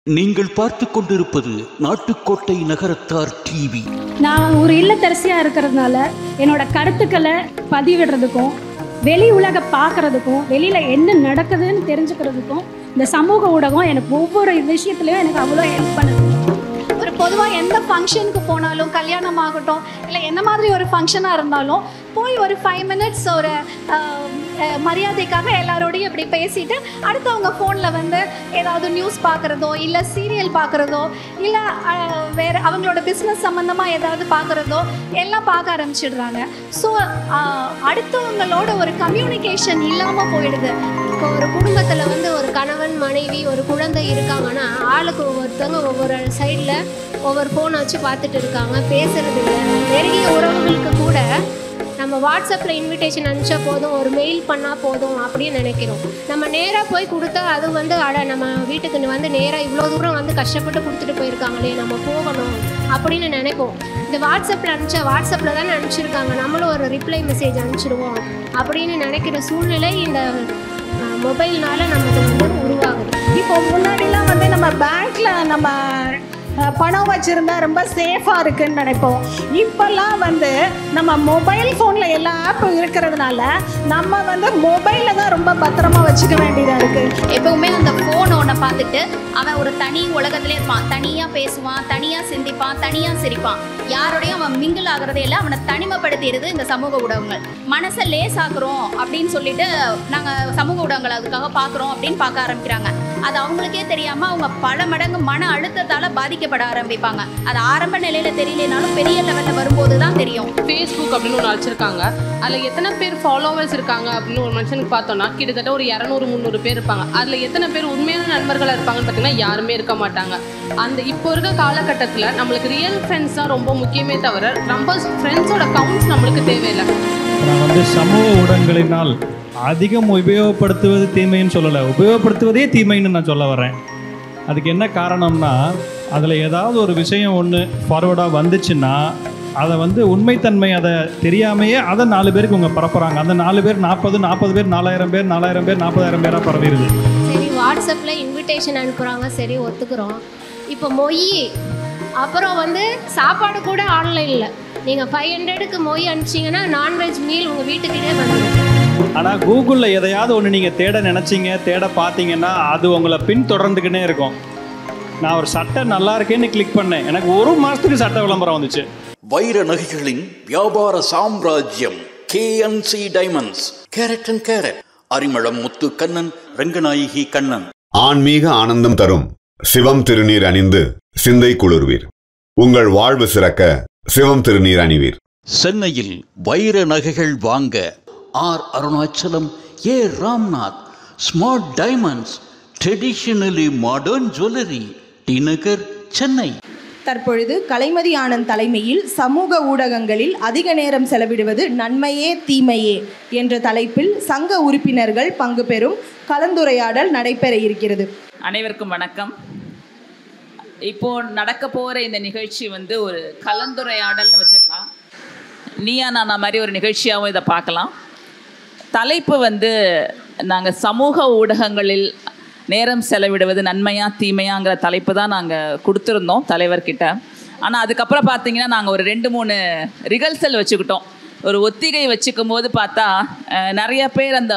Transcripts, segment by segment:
நீங்கள் பார்த்து கொண்டிருப்பது நாட்டுக்கோட்டை நகரத்தார் டிவி. நான் ஒரு இல்லத்தரசியாக இருக்கிறதுனால என்னோட கருத்துக்களை பதிவிடுறதுக்கும் வெளி உலக பார்க்குறதுக்கும் வெளியில் என்ன நடக்குதுன்னு தெரிஞ்சுக்கிறதுக்கும் இந்த சமூக ஊடகம் எனக்கு ஒவ்வொரு விஷயத்துலையும் எனக்கு அவ்வளோ ஹெல்ப் பண்ணுது. ஒரு பொதுவாக எந்த ஃபங்க்ஷனுக்கு போனாலும், கல்யாணம் ஆகட்டும் இல்லை என்ன மாதிரி ஒரு ஃபங்க்ஷனாக இருந்தாலும் போய் ஒரு 5 minutes ஒரு மரியாதைக்காக எல்லாரோடையும் இப்படி பேசிட்டு அடுத்தவங்க ஃபோனில் வந்து ஏதாவது நியூஸ் பார்க்குறதோ இல்லை சீரியல் பார்க்குறதோ இல்லை வேறு அவங்களோட பிஸ்னஸ் சம்மந்தமாக ஏதாவது பார்க்குறதோ எல்லாம் பார்க்க ஆரம்பிச்சிடுறாங்க. ஸோ அடுத்தவங்களோட ஒரு கம்யூனிகேஷன் இல்லாமல் போயிடுது. இப்போ ஒரு குடும்பத்தில் வந்து ஒரு கணவன் மனைவி ஒரு குழந்தை இருக்காங்கன்னா ஆளுக்கு ஒவ்வொருத்தவங்க ஒவ்வொரு சைடில் ஒவ்வொரு ஃபோனை வச்சு பார்த்துட்டு இருக்காங்க, பேசுறது இல்லை. நெருங்கிய உறவுகளுக்கு கூட நம்ம வாட்ஸ்அப்பில் இன்விடேஷன் அனுப்பிச்சா போதும், ஒரு மெயில் பண்ணால் போதும் அப்படின்னு நினைக்கிறோம். நம்ம நேராக போய் கொடுத்தா அது வந்து நம்ம வீட்டுக்கு வந்து நேராக இவ்வளோ தூரம் வந்து கஷ்டப்பட்டு கொடுத்துட்டு போயிருக்காங்களே நம்ம போகணும் அப்படின்னு நினைப்போம். இந்த வாட்ஸ்அப்பில் அனுப்பிச்சா வாட்ஸ்அப்பில் தானே அனுப்பிச்சிருக்காங்க, நம்மளும் ஒரு ரிப்ளை மெசேஜ் அனுப்பிச்சிடுவோம் அப்படின்னு நினைக்கிற சூழ்நிலை இந்த மொபைல்னால நமக்கு வந்து உருவாகுது. இப்போ முன்னாடிலாம் வந்து நம்ம பேங்க்கில் நம்ம பணம் வச்சுருந்தா ரொம்ப சேஃபாக இருக்குதுன்னு நினைப்போம். இப்போல்லாம் வந்து நம்ம மொபைல் ஃபோனில் எல்லா ஆப்பும் இருக்கிறதுனால நம்ம வந்து மொபைலில் தான் ரொம்ப பத்திரமா வச்சுக்க வேண்டியதாக இருக்குது. எப்பவுமே அந்த ஃபோன் ஒன்றை பார்த்துட்டு அவன் ஒரு தனி உலகத்திலே இருப்பான். தனியாக பேசுவான், தனியாக சிந்திப்பான், தனியாக சிரிப்பான். யாரோடையும் அவன் மிங்கிள் ஆகிறதே இல்லை. அவனை தனிமைப்படுத்திடுது இந்த சமூக ஊடகங்கள். மனசை லேசாக்குறோம் அப்படின்னு சொல்லிட்டு நாங்கள் சமூக ஊடகங்கள் அதுக்காக பார்க்குறோம் அப்படின்னு பார்க்க ஆரம்பிக்கிறாங்க. அது அவங்களுக்கே தெரியாமல் அவங்க பல மடங்கு மன அழுத்தத்தால் பாதிக்கப்பட ஆரம்பிப்பாங்க. அது ஆரம்ப நிலையில் தெரியலனாலும் பெரிய லெவலில் வரும்போது தான் தெரியும். ஃபேஸ்புக் அப்படின்னு ஒன்று வச்சுருக்காங்க. அதில் எத்தனை பேர் ஃபாலோவர்ஸ் இருக்காங்க அப்படின்னு ஒரு மனுஷனுக்கு பார்த்தோன்னா கிட்டத்தட்ட ஒரு 200-300 பேர் இருப்பாங்க. அதில் எத்தனை பேர் உண்மையான நண்பர்களாக இருப்பாங்கன்னு பார்த்தீங்கன்னா யாருமே இருக்க மாட்டாங்க. அந்த இப்போ இருக்க காலகட்டத்தில் நம்மளுக்கு ரியல் ஃப்ரெண்ட்ஸ் தான் ரொம்ப முக்கியமே தவிர ரொம்ப ஃப்ரெண்ட்ஸோட கவுண்ட்ஸ் நம்மளுக்கு தேவையில்லை. நான் வந்து சமூக ஊடகங்களினால் அதிகம் உபயோகப்படுத்துவது தீமைன்னு சொல்லலை, உபயோகப்படுத்துவதே தீமைன்னு நான் சொல்ல வரேன். அதுக்கு என்ன காரணம்னா, அதில் ஏதாவது ஒரு விஷயம் ஒன்று ஃபார்வர்டாக வந்துச்சுன்னா அதை வந்து உண்மைத்தன்மை அதை தெரியாமையே அதை 4 பேருக்கு இவங்க பரப்புகிறாங்க. அந்த 4 பேர் 40 பேர் 4000 பேர் 4000 பேராக பரவிடுது. சரி, வாட்ஸ்அப்பில் இன்விடேஷன் அனுப்புகிறாங்க, சரி ஒத்துக்கிறோம். இப்போ மொய், அப்புறம் வந்து சாப்பாடு கூட ஆன்லைனில் நீங்கள் 500க்கு மொய் அனுப்பிச்சிங்கன்னா நான்வெஜ் மீல் உங்கள் வீட்டுக்கிட்டே வந்துடும். ஆனால் கூகுளில் எதையாவது ஒன்று நீங்கள் தேட நினச்சிங்க, தேட பார்த்தீங்கன்னா அது உங்களை பின்தொடர்ந்துக்கிட்டே இருக்கும். நான் ஒரு சட்டை நல்லா இருக்கேன்னு கிளிக் பண்ணேன், எனக்கு 1 மாதத்துக்கு சட்டை விளம்பரம் வந்துச்சு. வைர நகைகளின் வியாபார சாம்ராஜ்யம் KNC diamonds. Carat and carat. Arimalam Muthu Kannan, Ranganayaki Kannan. ஆன்மீக ஆனந்தம் தரும் சிவம் திருநீர் அணிந்து சிந்தை குளிர்வீர். உங்கள் வாழ்வு சிறக்க சிவம் திருநீர் அணிவீர். சென்னையில் வைர நகைகள் வாங்க R Arunachalam, A Ramnath, smart diamonds, traditionally modern jewellery, T Nagar, Chennai. தற்பொழுது கலைமதி ஆனந்த் தலைமையில் சமூக ஊடகங்களில் அதிக நேரம் செலவிடுவது நன்மையே தீமையே என்ற தலைப்பில் சங்க உறுப்பினர்கள் பங்கு பெறும் கலந்துரையாடல் நடைபெற இருக்கிறது. அனைவருக்கும் வணக்கம். இப்போது நடக்க போகிற இந்த நிகழ்ச்சி வந்து ஒரு கலந்துரையாடல்னு வச்சுக்கலாம். நீயா நானா மாதிரி ஒரு நிகழ்ச்சியாகவும் இதை பார்க்கலாம். தலைப்பு வந்து நாங்கள் சமூக ஊடகங்களில் நேரம் செலவிடுவது நன்மையா தீமையாங்கிற தலைப்பு தான் நாங்கள் கொடுத்துருந்தோம் தலைவர்கிட்ட. ஆனால் அதுக்கப்புறம் பார்த்தீங்கன்னா நாங்கள் ஒரு 2-3 ரிகல்சல் வச்சுக்கிட்டோம். ஒரு ஒத்திகை வச்சுக்கும் போது பார்த்தா நிறைய பேர் அந்த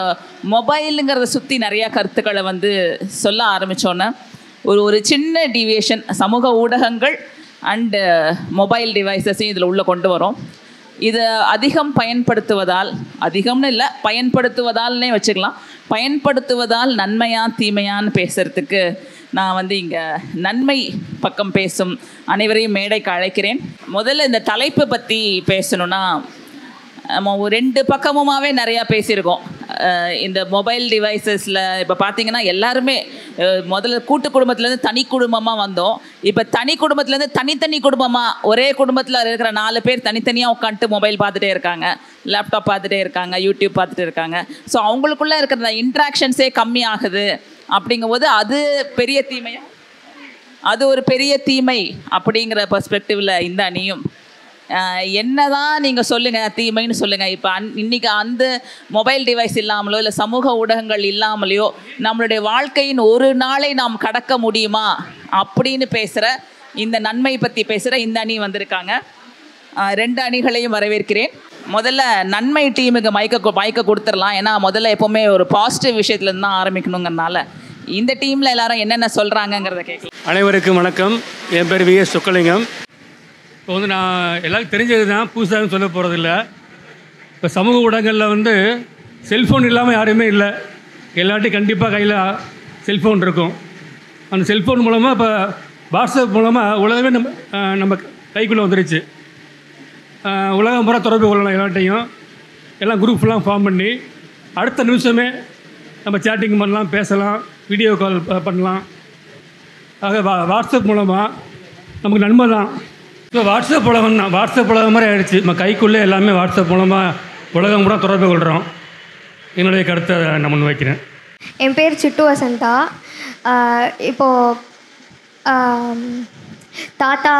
மொபைலுங்கிறத சுற்றி நிறையா கருத்துக்களை வந்து சொல்ல ஆரம்பித்தோன்னே ஒரு சின்ன டீவியேஷன், சமூக ஊடகங்கள் அண்டு மொபைல் டிவைசஸையும் இதில் உள்ளே கொண்டு வரோம். இதை அதிகம் பயன்படுத்துவதால், அதிகம்னு இல்லை பயன்படுத்துவதால்னே வச்சுக்கலாம், பயன்படுத்துவதால் நன்மையா தீமையான்னு பேசுகிறதுக்கு நான் வந்து இங்கே நன்மை பக்கம் பேசும் அனைவரையும் மேடைக்கு அழைக்கிறேன். முதல்ல இந்த தலைப்பை பற்றி பேசணுன்னா, நம்ம 2 பக்கமுமாகவே நிறையா பேசியிருக்கோம். இந்த மொபைல் டிவைசஸில் இப்போ பார்த்திங்கன்னா எல்லாருமே முதல்ல கூட்டு குடும்பத்துலேருந்து தனி குடும்பமாக வந்தோம். இப்போ தனி குடும்பத்துலேருந்து தனித்தனி குடும்பமாக, ஒரே குடும்பத்தில் இருக்கிற 4 பேர் தனித்தனியாக உட்காந்துட்டு மொபைல் பார்த்துட்டே இருக்காங்க, லேப்டாப் பார்த்துட்டே இருக்காங்க, யூடியூப் பார்த்துட்டு இருக்காங்க. ஸோ அவங்களுக்குள்ளே இருக்கிற இன்ட்ராக்ஷன்ஸே கம்மி ஆகுது. அப்படிங்கும்போது அது பெரிய தீமையாக, அது ஒரு பெரிய தீமை அப்படிங்கிற பெர்ஸ்பெக்டிவில் இந்த அணியும் என்னதான் நீங்கள் சொல்லுங்கள் தீமைன்னு சொல்லுங்கள். இப்போ இன்றைக்கி அந்த மொபைல் டிவைஸ் இல்லாமலோ இல்லை சமூக ஊடகங்கள் இல்லாமலையோ நம்மளுடைய வாழ்க்கையின் ஒரு நாளை நாம் கடக்க முடியுமா அப்படின்னு பேசுகிற இந்த நன்மை பற்றி பேசுகிற இந்த அணி வந்திருக்காங்க. 2 அணிகளையும் வரவேற்கிறேன். முதல்ல நன்மை டீமுக்கு மைக்க கொடுத்துடலாம். ஏன்னா முதல்ல எப்போவுமே ஒரு பாசிட்டிவ் விஷயத்துலேருந்து தான் ஆரம்பிக்கணுங்கிறதுனால இந்த டீமில் எல்லாரும் என்னென்ன சொல்கிறாங்கங்கிறத கேட்கலாம். அனைவருக்கும் வணக்கம். என் பேர் விஎஸ் சொக்கலிங்கம். இப்போ நான் எல்லாருக்கும் தெரிஞ்சது தான், புதுசாக சொல்ல போகிறதில்ல. இப்போ சமூக ஊடகங்களில் செல்ஃபோன் இல்லாமல் யாருமே இல்லை. எல்லாட்டையும் கண்டிப்பாக கையில் செல்ஃபோன் இருக்கும். அந்த செல்ஃபோன் மூலமாக இப்போ வாட்ஸ்அப் மூலமாக உலகமே நம்ம கைக்குள்ளே வந்துருச்சு. உலகம் பூரா தொடர்பு கொள்ளலாம் எல்லாட்டையும். எல்லாம் குரூப்லாம் ஃபார்ம் பண்ணி அடுத்த நிமிஷமே நம்ம சேட்டிங் பண்ணலாம், பேசலாம், வீடியோ கால் பண்ணலாம். ஆக வாட்ஸ்அப் மூலமாக நமக்கு நன்மை தான். இப்போ வாட்ஸ்அப் உலகம் தான், வாட்ஸ்அப் உலகம் மாதிரி ஆகிடுச்சு. நம்ம கைக்குள்ளே எல்லாமே வாட்ஸ்அப் மூலமாக உலகம் கூட தொடர்பு கொள்கிறோம். என்னுடைய கருத்தை நான் முன்வைக்கிறேன். என் பேர் சிட்டு வசந்தா. இப்போது தாத்தா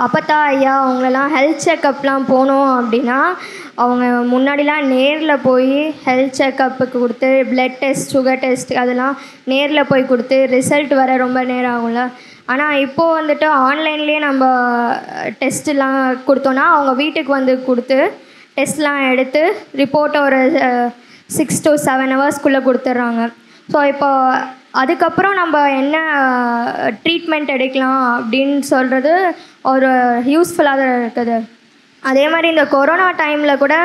அப்பத்தா ஐயா அவங்களெல்லாம் ஹெல்த் செக்கப்லாம் போனோம் அப்படின்னா அவங்க முன்னாடிலாம் நேரில் போய் ஹெல்த் செக்கப்புக்கு கொடுத்து பிளட் டெஸ்ட், சுகர் டெஸ்ட் அதெல்லாம் நேரில் போய் கொடுத்து ரிசல்ட் வர ரொம்ப நேரம் ஆகும்ல. ஆனால் இப்போது ஆன்லைன்லேயே நம்ம டெஸ்ட்டெலாம் கொடுத்தோன்னா அவங்க வீட்டுக்கு கொடுத்து டெஸ்ட்லாம் எடுத்து ரிப்போர்ட்டை ஒரு 6 to 7 ஹவர்ஸ்க்குள்ளே கொடுத்துட்றாங்க. ஸோ இப்போ அதுக்கப்புறம் நம்ம என்ன ட்ரீட்மெண்ட் எடுக்கலாம் அப்படின்னு சொல்கிறது ஒரு யூஸ்ஃபுல்லாக தான் இருக்குது. அதே மாதிரி இந்த கொரோனா டைமில் கூட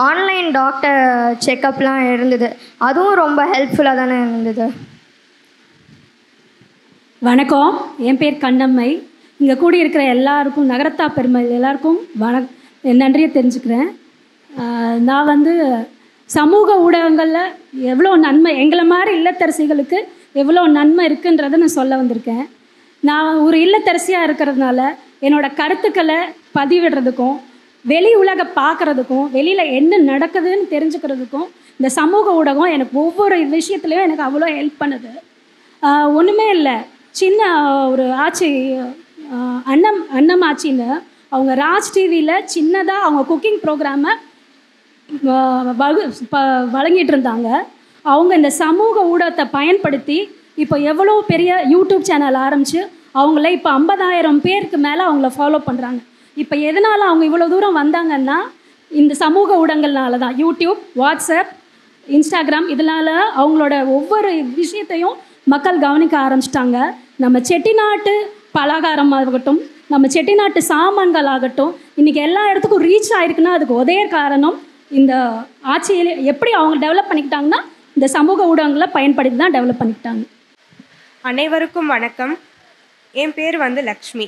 ஆன்லைன் டாக்டர் செக்கப்லாம் இருந்தது. அதுவும் ரொம்ப ஹெல்ப்ஃபுல்லாக தானே இருந்தது. வணக்கம். என் பேர் கண்ணம்மை. இங்கே கூடியிருக்கிற எல்லாருக்கும், நகரத்தா பெருமல் எல்லாருக்கும் நன்றியை தெரிஞ்சுக்கிறேன். நான் சமூக ஊடகங்களில் எவ்வளோ நன்மை, எங்களை மாதிரி இல்லத்தரசிகளுக்கு எவ்வளோ நன்மை இருக்குன்றதை நான் சொல்ல வந்திருக்கேன். நான் ஒரு இல்லத்தரசியாக இருக்கிறதுனால என்னோடய கருத்துக்களை பதிவிடுறதுக்கும் வெளி உலக பார்க்குறதுக்கும் வெளியில் என்ன நடக்குதுன்னு தெரிஞ்சுக்கிறதுக்கும் இந்த சமூக ஊடகம் எனக்கு ஒவ்வொரு விஷயத்துலையும் எனக்கு அவ்வளோ ஹெல்ப் பண்ணுது. ஒன்றுமே இல்லை, சின்ன ஒரு ஆட்சி அன்னம் ஆட்சின்னு அவங்க ராஜ் டிவியில் சின்னதாக அவங்க குக்கிங் ப்ரோக்ராமை வழங்கிட்டு இருந்தாங்க. அவங்க இந்த சமூக ஊடகத்தை பயன்படுத்தி இப்போ எவ்வளோ பெரிய யூடியூப் சேனல் ஆரம்பித்து அவங்கள இப்போ 50,000 பேருக்கு மேலே அவங்கள ஃபாலோ பண்ணுறாங்க. இப்போ எதனால் அவங்க இவ்வளோ தூரம் வந்தாங்கன்னா இந்த சமூக ஊடகங்கள்னால தான். யூடியூப், வாட்ஸ்அப், இன்ஸ்டாகிராம் இதனால் அவங்களோட ஒவ்வொரு விஷயத்தையும் மக்கள் கவனிக்க ஆரம்பிச்சிட்டாங்க. நம்ம செட்டிநாட்டு பலகாரமாகட்டும், நம்ம செட்டிநாட்டு சாமான்கள் ஆகட்டும், இன்றைக்கி எல்லா இடத்துக்கும் ரீச் ஆகிருக்குன்னா அதுக்கு ஒரே காரணம் இந்த ஆட்சியில் எப்படி அவங்க டெவலப் பண்ணிக்கிட்டாங்கன்னா இந்த சமூக ஊடகங்களை பயன்படுத்தி தான் டெவலப் பண்ணிக்கிட்டாங்க. அனைவருக்கும் வணக்கம். என் பேர் லக்ஷ்மி.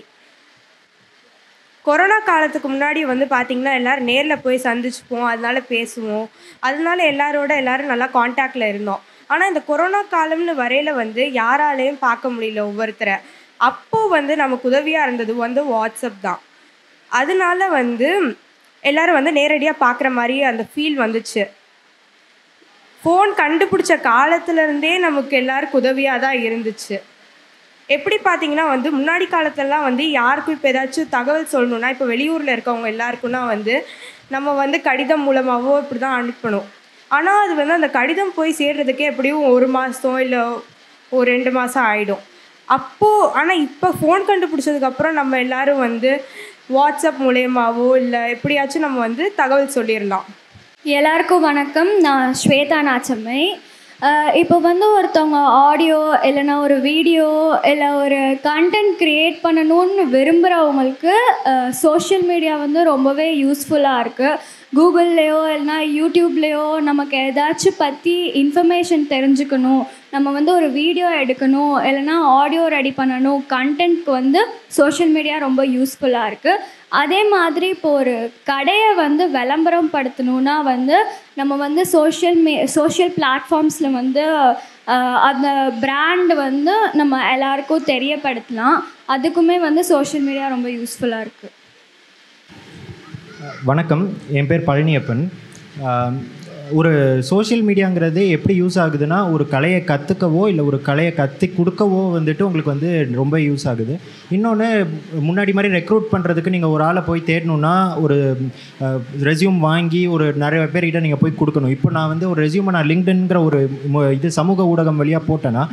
கொரோனா காலத்துக்கு முன்னாடி பார்த்திங்கன்னா எல்லோரும் நேரில் போய் சந்திச்சுப்போம், அதனால பேசுவோம், அதனால எல்லோரும் நல்லா காண்டாக்டில் இருந்தோம். ஆனால் இந்த கொரோனா காலம்னு வரையில் யாராலையும் பார்க்க முடியல ஒவ்வொருத்தரை. அப்போது நமக்கு உதவியாக இருந்தது வாட்ஸ்அப் தான். அதனால எல்லோரும் நேரடியாக பார்க்குற மாதிரி அந்த ஃபீல் வந்துச்சு. ஃபோன் கண்டுபிடிச்ச காலத்துலேருந்தே நமக்கு எல்லாருக்கும் உதவியாக தான் இருந்துச்சு. எப்படி பார்த்தீங்கன்னா முன்னாடி காலத்துலலாம் யாருக்கும் இப்போ ஏதாச்சும் தகவல் சொல்லணுன்னா, இப்போ வெளியூரில் இருக்கவங்க எல்லாருக்குன்னா நம்ம கடிதம் மூலமாகவோ இப்படி தான் அனுப்பணும். ஆனால் அது அந்த கடிதம் போய் சேர்றதுக்கே எப்படியும் 1 மாதம் இல்லை ஒரு 2 மாதம் ஆகிடும். அப்போது ஆனால் இப்போ ஃபோன் கண்டுபிடிச்சதுக்கப்புறம் நம்ம எல்லோரும் வாட்ஸ்அப் மூலயமாவோ இல்லை எப்படியாச்சும் நம்ம தகவல் சொல்லிடலாம். எல்லாருக்கும் வணக்கம். நான் ஸ்வேதா நாச்சம்மை. இப்போ ஒருத்தவங்க ஆடியோ இல்லைன்னா ஒரு வீடியோ இல்லை ஒரு கண்டென்ட் க்ரியேட் பண்ணணும்னு விரும்புகிறவங்களுக்கு சோஷியல் மீடியா ரொம்பவே யூஸ்ஃபுல்லாக இருக்குது. கூகுள்லேயோ இல்லைனா யூடியூப்லேயோ நமக்கு ஏதாச்சும் பற்றி இன்ஃபர்மேஷன் தெரிஞ்சுக்கணும், நம்ம ஒரு வீடியோ எடுக்கணும் இல்லைனா ஆடியோ ரெடி பண்ணணும், கண்டென்ட்க்கு சோஷியல் மீடியா ரொம்ப யூஸ்ஃபுல்லாக இருக்குது. அதே மாதிரி இப்போ ஒரு கடையை விளம்பரம் படுத்தணுன்னா நம்ம சோஷியல் பிளாட்ஃபார்ம்ஸில் அந்த பிராண்ட் நம்ம எல்லாருக்கும் தெரியப்படுத்தலாம். அதுக்குமே சோஷியல் மீடியா ரொம்ப யூஸ்ஃபுல்லாக இருக்குது. வணக்கம். என் பேர் பழனியப்பன். ஒரு சோஷியல் மீடியாங்கிறது எப்படி யூஸ் ஆகுதுன்னா ஒரு கலையை கற்றுக்கவோ இல்லை ஒரு கலையை கற்றுக் கொடுக்கவோ வந்துட்டு உங்களுக்கு வந்து ரொம்ப யூஸ் ஆகுது. இன்னொன்று, முன்னாடி மாதிரி ரெக்ரூட் பண்ணுறதுக்கு நீங்கள் ஒரு ஆளை போய் தேடணுன்னா ஒரு ரெஸ்யூம் வாங்கி ஒரு நிறைய பேர்கிட்ட நீங்கள் போய் கொடுக்கணும். இப்போ நான் வந்து ஒரு ரெஸ்யூமை நான் லிங்க்டின்ங்கிற ஒரு இது சமூக ஊடகம் வழியாக போட்டேன்னா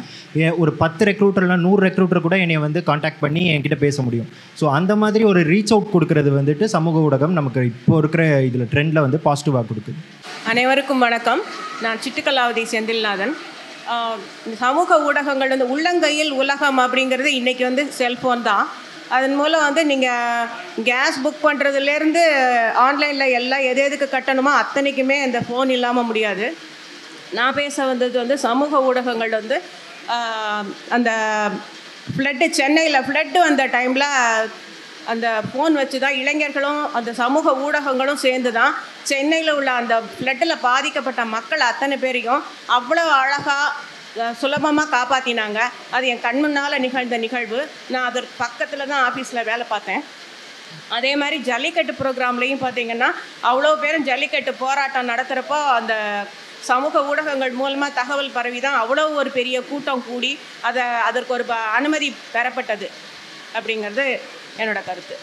ஒரு 10 ரெக்ரூட்டர்லாம் 100 ரெக்ரூட்டர் கூட என்னை வந்து காண்டாக்ட் பண்ணி என்கிட்ட பேச முடியும். ஸோ அந்த மாதிரி ஒரு ரீச் அவுட் கொடுக்கறது வந்துட்டு சமூக ஊடகம் நமக்கு இப்போ இருக்கிற இதில் ட்ரெண்டில் வந்து பாசிட்டிவாக கொடுக்குது. அனைவருக்கும் வணக்கம். நான் சிட்டுக்கலாவதி செந்தில்நாதன். சமூக ஊடகங்கள் வந்து உள்ளங்கையில் உலகம் அப்படிங்கிறது இன்றைக்கி வந்து செல்ஃபோன் தான். அதன் மூலம் வந்து நீங்கள் கேஸ் புக் பண்ணுறதுலேருந்து ஆன்லைனில் எல்லாம் எதுக்கு கட்டணுமோ அத்தனைக்குமே அந்த ஃபோன் இல்லாமல் முடியாது. நான் பேச வந்தது வந்து சமூக ஊடகங்கள் வந்து அந்த ஃப்ளட்டு, சென்னையில் ஃப்ளட்டு வந்த டைமில் அந்த ஃபோன் வச்சு தான் இளைஞர்களும் அந்த சமூக ஊடகங்களும் சேர்ந்து தான் சென்னையில் உள்ள அந்த ஃப்ளட்டில் பாதிக்கப்பட்ட மக்கள் அத்தனை பேரையும் அவ்வளோ அழகாக சுலபமாக காப்பாற்றினாங்க. அது என் கண் முன்னால் நிகழ்ந்த நிகழ்வு. நான் அதற்கு பக்கத்தில் தான் ஆஃபீஸில் வேலை பார்த்தேன். அதே மாதிரி ஜல்லிக்கட்டு ப்ரோக்ராம்லேயும் பார்த்திங்கன்னா அவ்வளோ பேரும் ஜல்லிக்கட்டு போராட்டம் நடத்துகிறப்போ அந்த சமூக ஊடகங்கள் மூலமாக தகவல் பரவி தான் அவ்வளோ ஒரு பெரிய கூட்டம் கூடி அதற்கு ஒரு அனுமதி பெறப்பட்டது அப்படிங்கிறது என்னோட கருத்து.